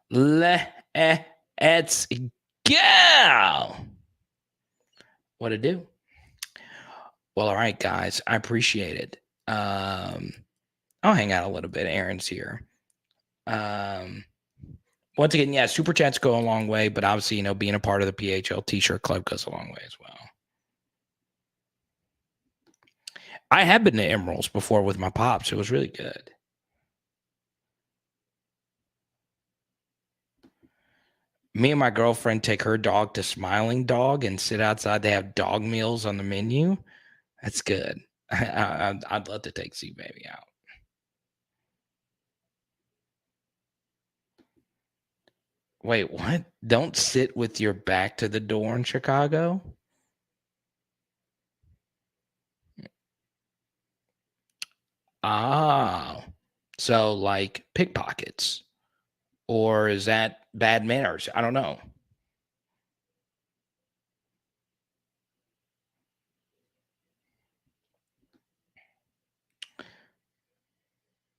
Let's go. What to do? Well, all right, guys. I appreciate it. I'll hang out a little bit. Aaron's here. Once again, yeah, super chats go a long way, but obviously, being a part of the PHL T-shirt club goes a long way as well. I have been to Emerald's before with my pops. It was really good. Me and my girlfriend take her dog to Smiling Dog and sit outside. They have dog meals on the menu. That's good. I'd love to take C Baby out. Wait, what? Don't sit with your back to the door in Chicago? Ah, so like pickpockets, or is that bad manners? I don't know.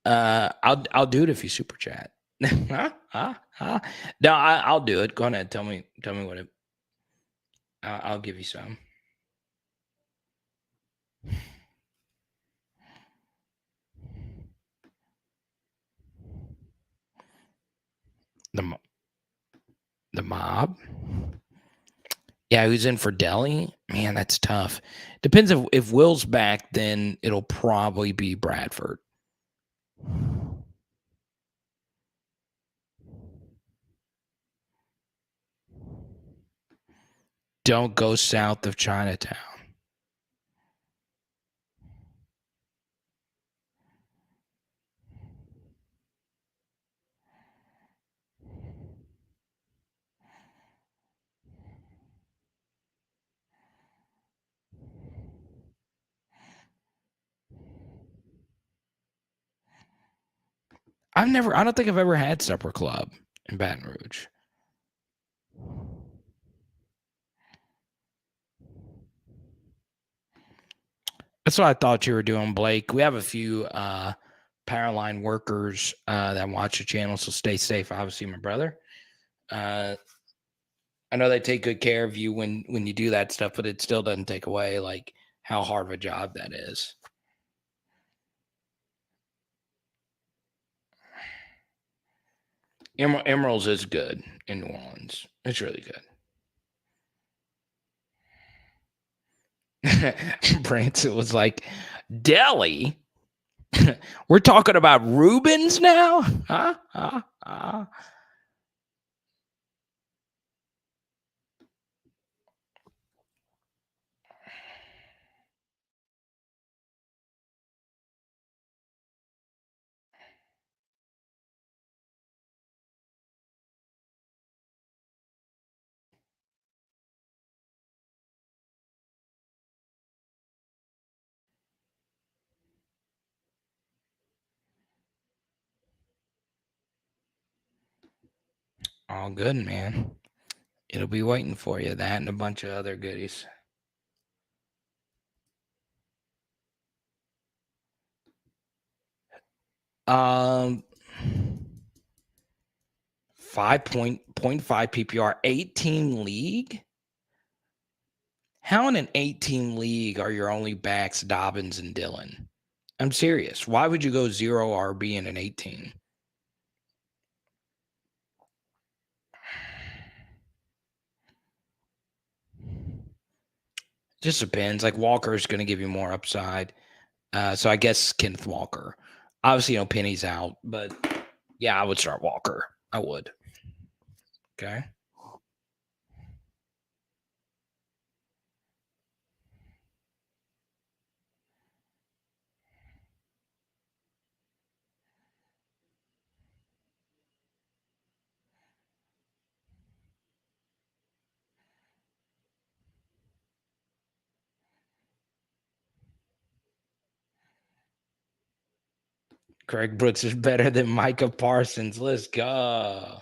I'll do it if you super chat. No, I'll do it. Go ahead. Tell me what it. I'll give you some. The mob. Yeah, who's in for Delhi? Man, that's tough. Depends if Will's back, then it'll probably be Bradford. Don't go south of Chinatown. I don't think I've ever had supper club in Baton Rouge. That's what I thought you were doing, Blake. We have a few Powerline workers that watch the channel, so stay safe. Obviously, my brother. I know they take good care of you when you do that stuff, but it still doesn't take away like how hard of a job that is. Emerald's is good in New Orleans. It's really good. Branson was like, Deli? We're talking about Rubens now? Huh? All good, man. It'll be waiting for you. That and a bunch of other goodies. Um, 5.5 PPR, 8-team league. How in an 8-team league are your only backs Dobbins and Dillon? I'm serious. Why would you go 0 RB in an 18? Just depends. Like Walker's going to give you more upside. So I guess Kenneth Walker. Obviously, Penny's out, but yeah, I would start Walker. I would. Okay. Greg Brooks is better than Micah Parsons. Let's go.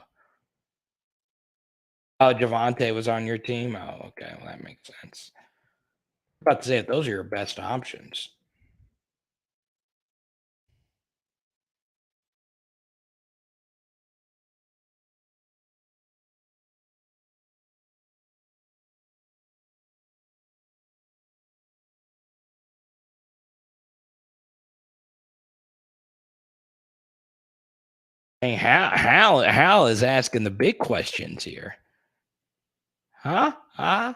Oh, Javante was on your team? Oh, okay. Well, that makes sense. I'm about to say, if those are your best options. Hey, Hal is asking the big questions here. Huh? I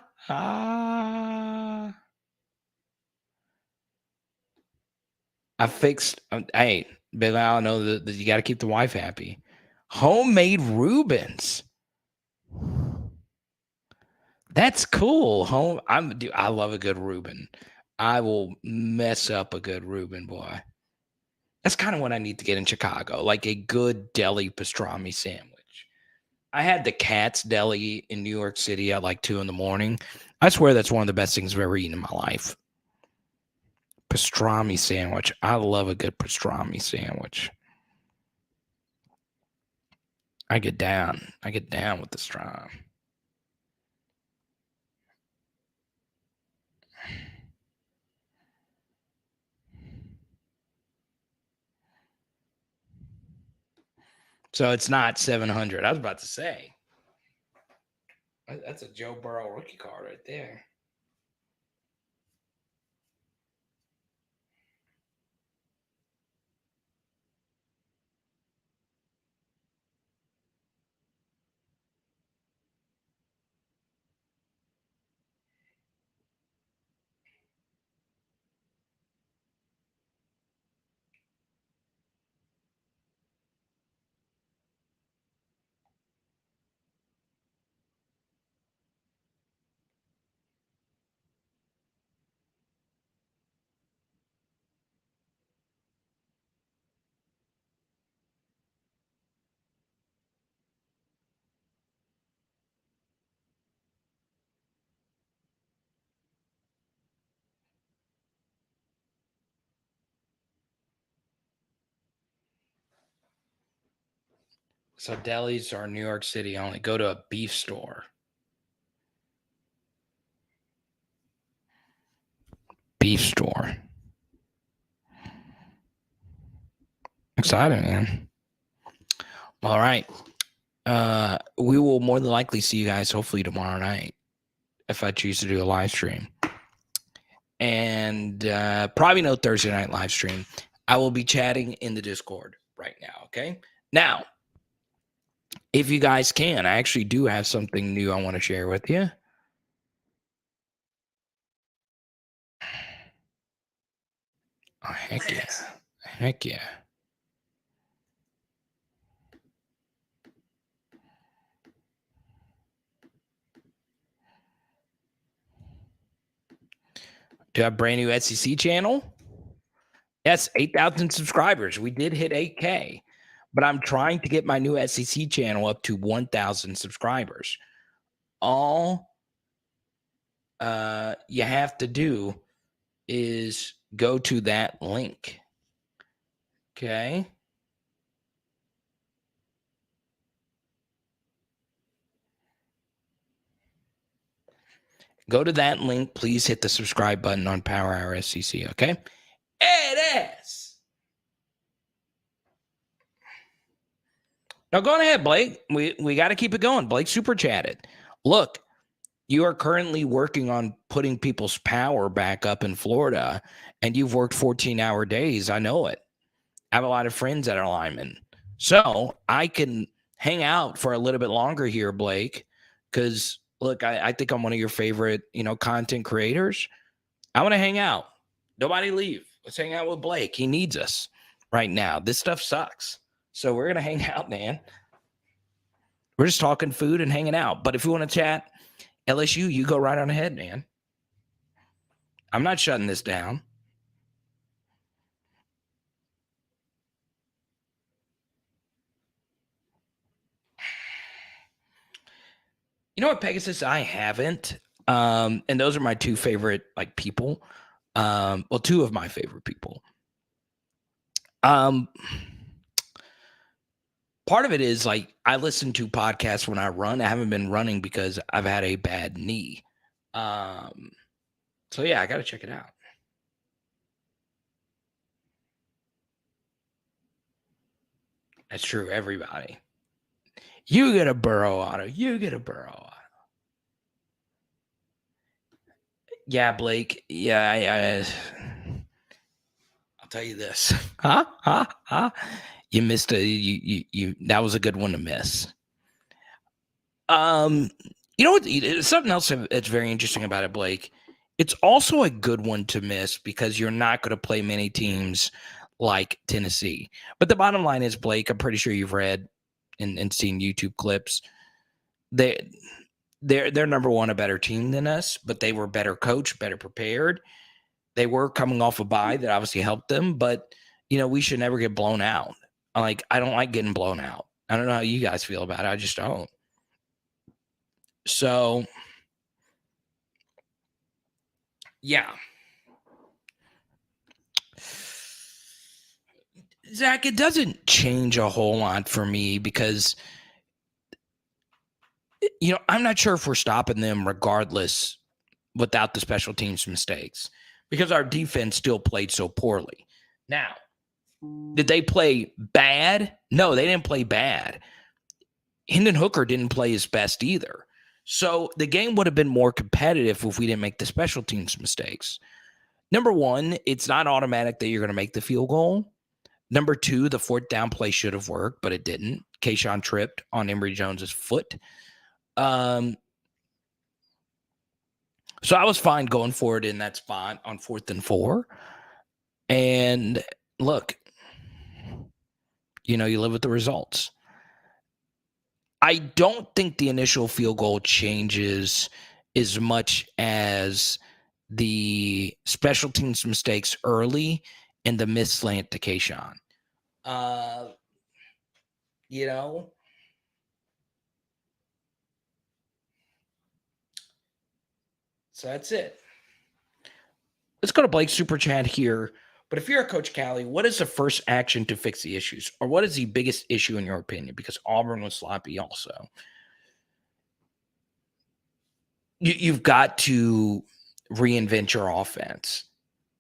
fixed. Hey, Billy, I know that you got to keep the wife happy. Homemade Reubens. That's cool. I love a good Reuben. I will mess up a good Reuben, boy. That's kind of what I need to get in Chicago, like a good deli pastrami sandwich. I had the Cat's Deli in New York City at like 2 a.m. I swear that's one of the best things I've ever eaten in my life. Pastrami sandwich. I love a good pastrami sandwich. I get down. With the strong. So it's not 700. I was about to say. That's a Joe Burrow rookie card right there. So delis are New York City only. Go to a beef store. Beef store. Exciting, man. All right. We will more than likely see you guys hopefully tomorrow night if I choose to do a live stream. And probably no Thursday night live stream. I will be chatting in the Discord right now. Okay. Now, if you guys can, I actually do have something new I want to share with you. Oh, heck yeah. Heck yeah. Do you have a brand new SEC channel? Yes, 8,000 subscribers. We did hit 8K, but I'm trying to get my new SEC channel up to 1,000 subscribers. All you have to do is go to that link. Okay. Go to that link. Please hit the subscribe button on Power Hour SEC. Okay. It is. Now go ahead, Blake. We got to keep it going. Blake super chatted. Look, you are currently working on putting people's power back up in Florida, and you've worked 14-hour days. I know it. I have a lot of friends that are linemen. So I can hang out for a little bit longer here, Blake, because look, I think I'm one of your favorite, content creators. I want to hang out. Nobody leave. Let's hang out with Blake. He needs us right now. This stuff sucks. So we're going to hang out, man. We're just talking food and hanging out. But if you want to chat LSU, you go right on ahead, man. I'm not shutting this down. You know what, Pegasus? I haven't. And those are my two favorite people. Well, two of my favorite people. Part of it is I listen to podcasts when I run. I haven't been running because I've had a bad knee. So yeah, I got to check it out. That's true. Everybody. You get a Burrow auto. You get a Burrow auto. Yeah, Blake. Yeah, I'll tell you this. You missed you that was a good one to miss. You know what? Something else that's very interesting about it, Blake. It's also a good one to miss because you're not going to play many teams like Tennessee. But the bottom line is, Blake, I'm pretty sure you've read and seen YouTube clips. They're number one, a better team than us, but they were better coached, better prepared. They were coming off a bye that obviously helped them, but we should never get blown out. I don't like getting blown out. I don't know how you guys feel about it. I just don't. So, yeah. Zach, it doesn't change a whole lot for me because, I'm not sure if we're stopping them regardless without the special teams mistakes because our defense still played so poorly. Now, did they play bad? No, they didn't play bad. Hendon Hooker didn't play his best either. So the game would have been more competitive if we didn't make the special teams mistakes. Number one, it's not automatic that you're going to make the field goal. Number two, the fourth down play should have worked, but it didn't. Kayshawn tripped on Emory Jones's foot. So I was fine going forward in that spot on 4th and 4. And look, you live with the results. I don't think the initial field goal changes as much as the special teams mistakes early and the missed slant to Kayshawn. So that's it. Let's go to Blake's super chat here. But if you're a Coach Callie, what is the first action to fix the issues? Or what is the biggest issue in your opinion? Because Auburn was sloppy also. You've got to reinvent your offense.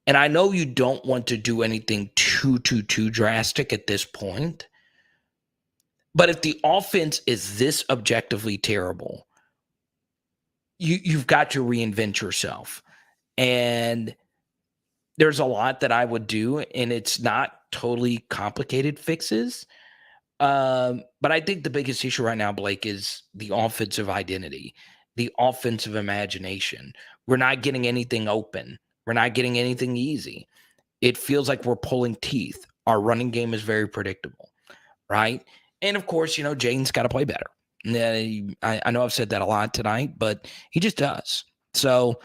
And I know you don't want to do anything too drastic at this point. But if the offense is this objectively terrible, you've got to reinvent yourself. And there's a lot that I would do, and it's not totally complicated fixes. But I think the biggest issue right now, Blake, is the offensive identity, the offensive imagination. We're not getting anything open. We're not getting anything easy. it feels like we're pulling teeth. Our running game is very predictable, right? And of course, Jaden's got to play better. I know I've said that a lot tonight, but he just does. So,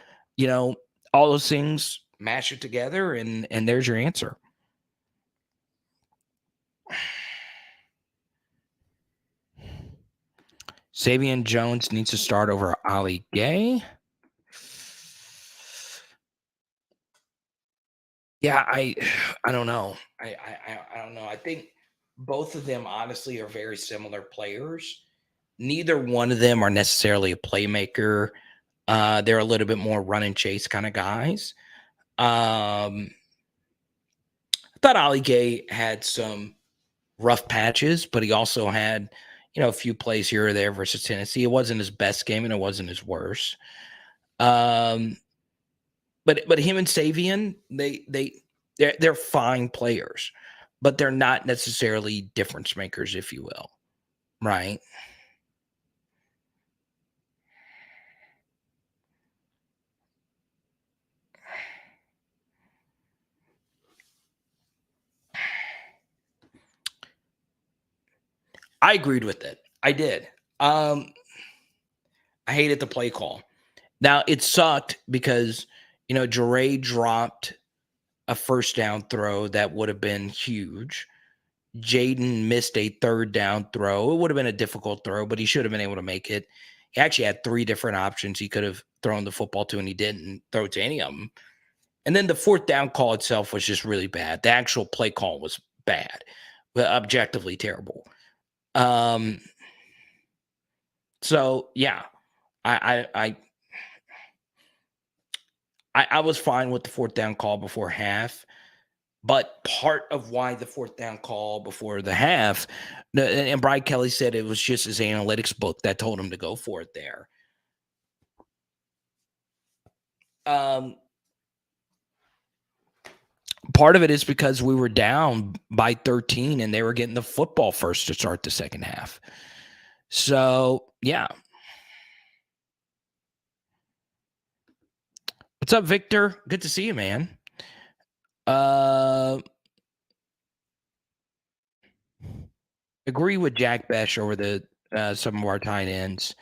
all those things, mash it together, and there's your answer. Savion Jones needs to start over Ali Gay. Yeah, I don't know. I don't know. I think both of them honestly are very similar players. Neither one of them are necessarily a playmaker. They're a little bit more run and chase kind of guys. I thought Ali Gay had some rough patches, but he also had, a few plays here or there versus Tennessee. It wasn't his best game and it wasn't his worst. But him and Savion, they're fine players, but they're not necessarily difference makers, if you will. Right? I agreed with it. I did. I hated the play call. Now it sucked because Jure dropped a first down throw that would have been huge. Jaden missed a third down throw. It would have been a difficult throw, but he should have been able to make it. He actually had 3 different options he could have thrown the football to, and he didn't throw to any of them. And then the fourth down call itself was just really bad. The actual play call was bad, but objectively terrible. So yeah, I was fine with the fourth down call before half, but part of why the fourth down call before the half, and Brian Kelly said it was just his analytics book that told him to go for it there. Part of it is because we were down by 13 and they were getting the football first to start the second half. So, yeah. What's up, Victor? Good to see you, man. Agree with Jack Besh over the some of our tight ends.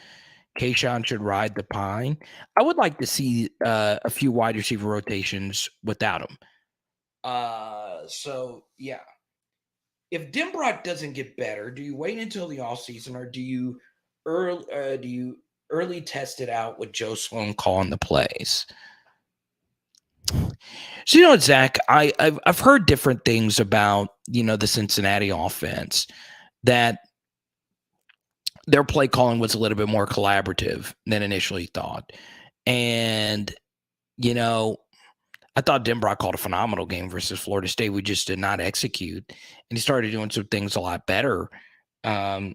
Kayshawn should ride the pine. I would like to see a few wide receiver rotations without him. So yeah. If Dimbrot doesn't get better, do you wait until the offseason or do you early test it out with Joe Sloan calling the plays? So Zach, I've heard different things about the Cincinnati offense, that their play calling was a little bit more collaborative than initially thought. And, I thought Dimbrot called a phenomenal game versus Florida State. We just did not execute. And he started doing some things a lot better. But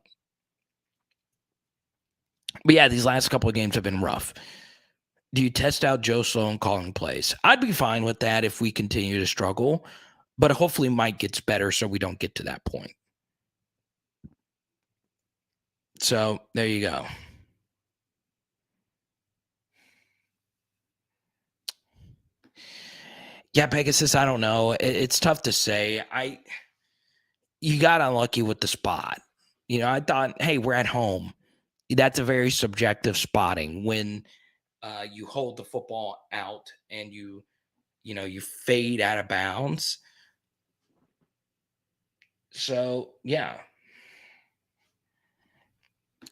yeah, these last couple of games have been rough. Do you test out Joe Sloan calling plays? I'd be fine with that if we continue to struggle. But hopefully Mike gets better so we don't get to that point. So there you go. Yeah, Pegasus, I don't know. It's tough to say. You got unlucky with the spot. I thought, hey, we're at home. That's a very subjective spotting when you hold the football out and you fade out of bounds. So, yeah.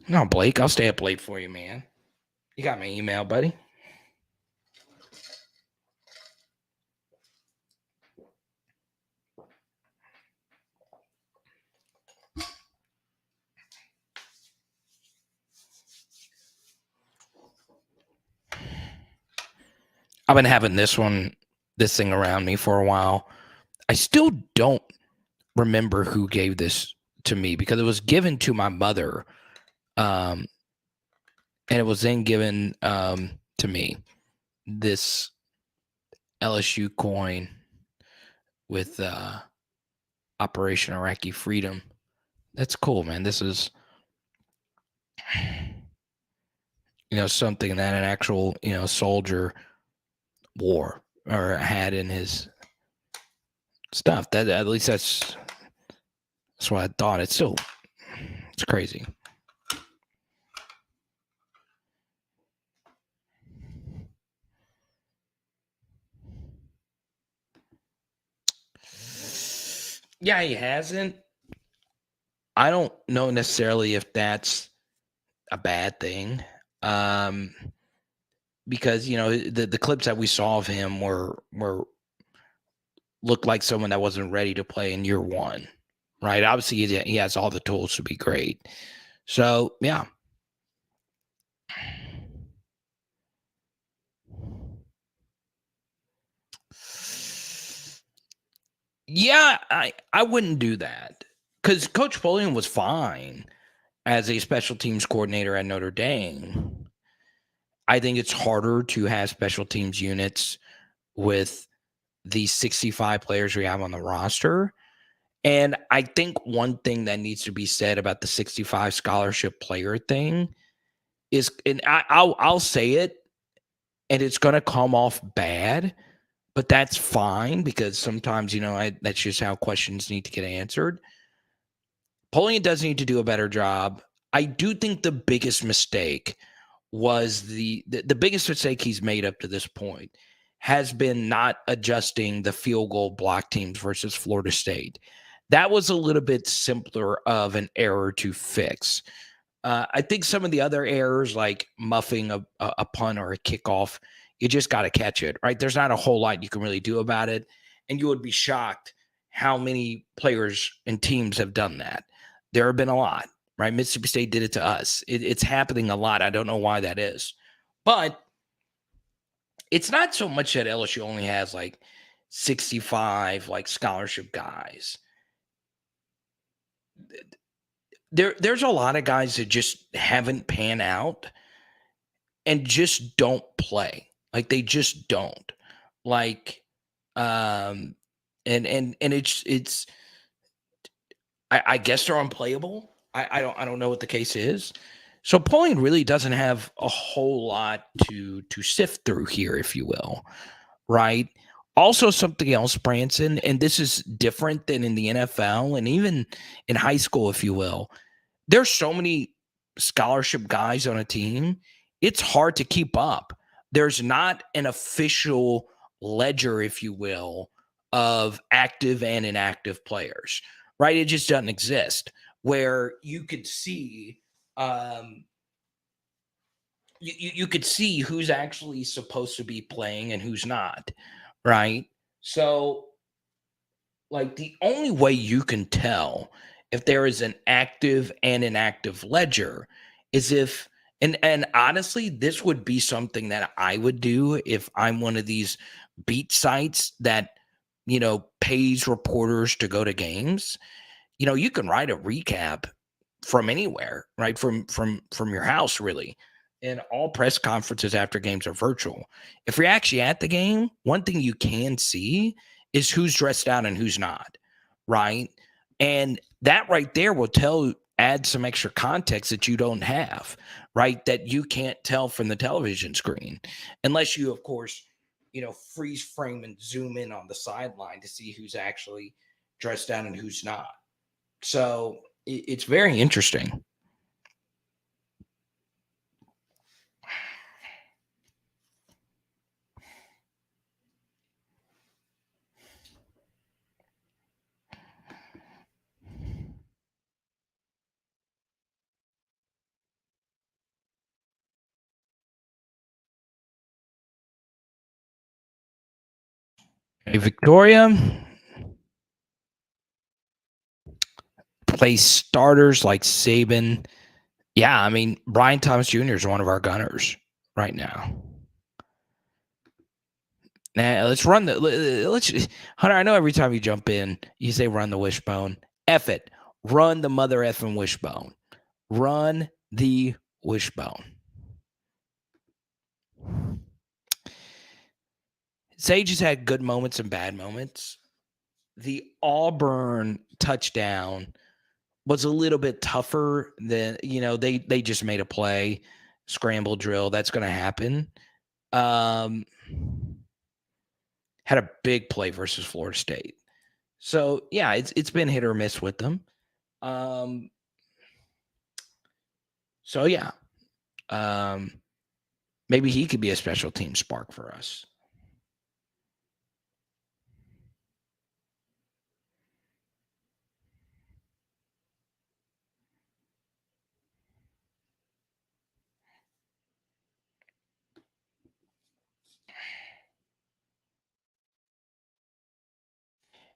No, Blake, I'll stay up late for you, man. You got my email, buddy. I've been having this thing around me for a while. I still don't remember who gave this to me because it was given to my mother. And it was then given to me. This LSU coin with Operation Iraqi Freedom. That's cool, man. This is something that an actual soldier wore or had in his stuff. That at least that's what I thought. It's crazy. Yeah, he hasn't. I don't know necessarily if that's a bad thing. Because the clips that we saw of him were looked like someone that wasn't ready to play in year one, right? Obviously, he has all the tools to be great. So yeah. Yeah, I wouldn't do that because Coach Polian was fine as a special teams coordinator at Notre Dame. I think it's harder to have special teams units with the 65 players we have on the roster. And I think one thing that needs to be said about the 65 scholarship player thing is, and I'll say it, and it's going to come off bad, but that's fine because sometimes, that's just how questions need to get answered. Polian does need to do a better job. I do think the biggest mistake was the biggest mistake he's made up to this point has been not adjusting the field goal block teams versus Florida State. That was a little bit simpler of an error to fix. I think some of the other errors, like muffing a punt or a kickoff, you just got to catch it, right? There's not a whole lot you can really do about it. And you would be shocked how many players and teams have done that. There have been a lot, right? Mississippi State did it to us. It's happening a lot. I don't know why that is. But it's not so much that LSU only has like 65 like scholarship guys. There's a lot of guys that just haven't panned out and just don't play. Like they just don't. Like and it's I guess they're unplayable. I don't know what the case is. So Polian really doesn't have a whole lot to sift through here, if you will, right? Also, something else, Branson, and this is different than in the NFL and even in high school, if you will. There's so many scholarship guys on a team, it's hard to keep up. There's not an official ledger, if you will, of active and inactive players, right? It just doesn't exist where you could see you could see who's actually supposed to be playing and who's not, right? So like the only way you can tell if there is an active and inactive ledger is if and honestly this would be something that I would do if I'm one of these beat sites that pays reporters to go to games. You can write a recap from anywhere, right? From your house, really. And all press conferences after games are virtual. If you're actually at the game, one thing you can see is who's dressed out and who's not, right? And that right there will add some extra context that you don't have, right? That you can't tell from the television screen, unless you, of course, freeze frame and zoom in on the sideline to see who's actually dressed out and who's not. So it's very interesting. Hey, Victoria plays starters like Saban. Yeah, I mean, Brian Thomas Jr. is one of our gunners right now. Now, let's run Hunter, I know every time you jump in, you say run the Wishbone. F it. Run the mother effing Wishbone. Run the Wishbone. Sage has had good moments and bad moments. The Auburn touchdown was a little bit tougher than, they just made a play, scramble drill. That's going to happen. Had a big play versus Florida State. So yeah, it's been hit or miss with them. So yeah, um, maybe he could be a special team spark for us.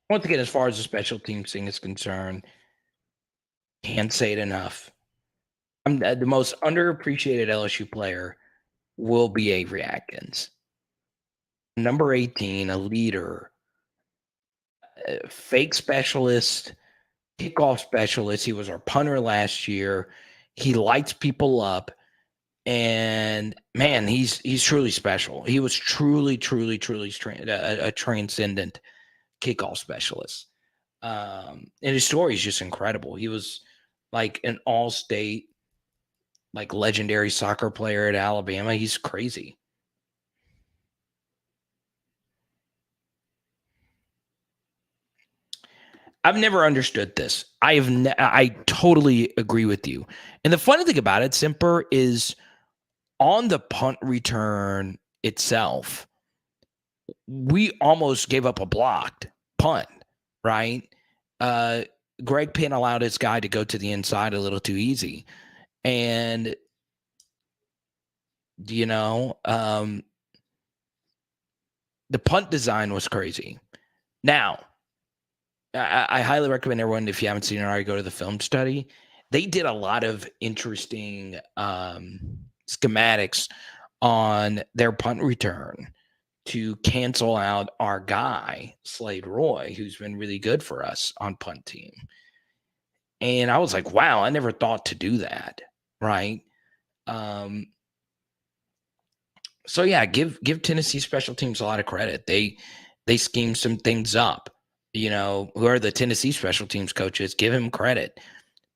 Once again, as far as the special teams thing is concerned, can't say it enough. The most underappreciated LSU player will be Avery Atkins. Number 18, a leader, fake specialist, kickoff specialist. He was our punter last year. He lights people up. And man, he's truly special. He was truly a transcendent kickoff specialist. And his story is just incredible. He was like an all-state, like legendary soccer player at Alabama. He's crazy. I've never understood this. I totally agree with you. And the funny thing about it, Simper, is on the punt return itself, we almost gave up a blocked punt, right? Greg Penn allowed his guy to go to the inside a little too easy. And, you know, the punt design was crazy. Now, I highly recommend everyone, if you haven't seen it already, go to the film study. They did a lot of interesting schematics on their punt return to cancel out our guy, Slade Roy, who's been really good for us on punt team. And I was like, wow, I never thought to do that, right? So yeah, give Tennessee special teams a lot of credit. They schemed some things up. You know, who are the Tennessee special teams coaches? Give him credit.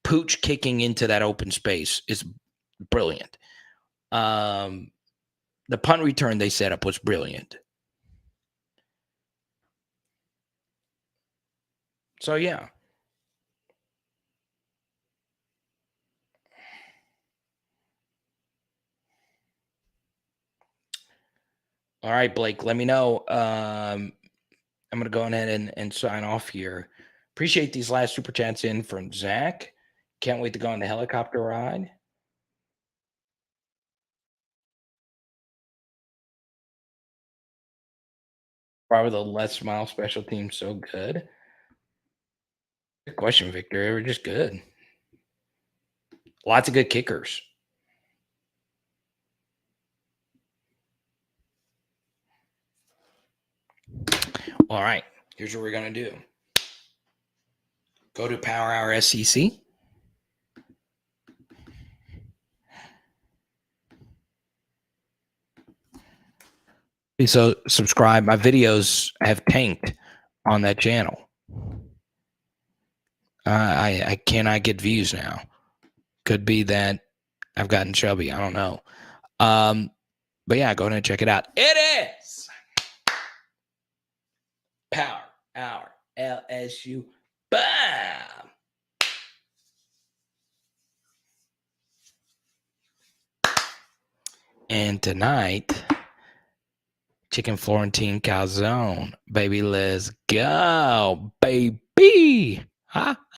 Pooch kicking into that open space is brilliant. The punt return they set up was brilliant. So yeah. All right, Blake, let me know. I'm going to go ahead and sign off here. Appreciate these last super chats in from Zach. Can't wait to go on the helicopter ride. Why were the Les Smile special teams so good? Good question, Victor. They were just good. Lots of good kickers. All right, here's what we're going to do. Go to Power Hour SEC. So subscribe. My videos have tanked on that channel. I cannot get views now. Could be that I've gotten chubby. I don't know. But yeah, go ahead and check it out. It is Power Hour LSU. Bam! And tonight, chicken Florentine calzone. Baby, let's go, baby. Huh?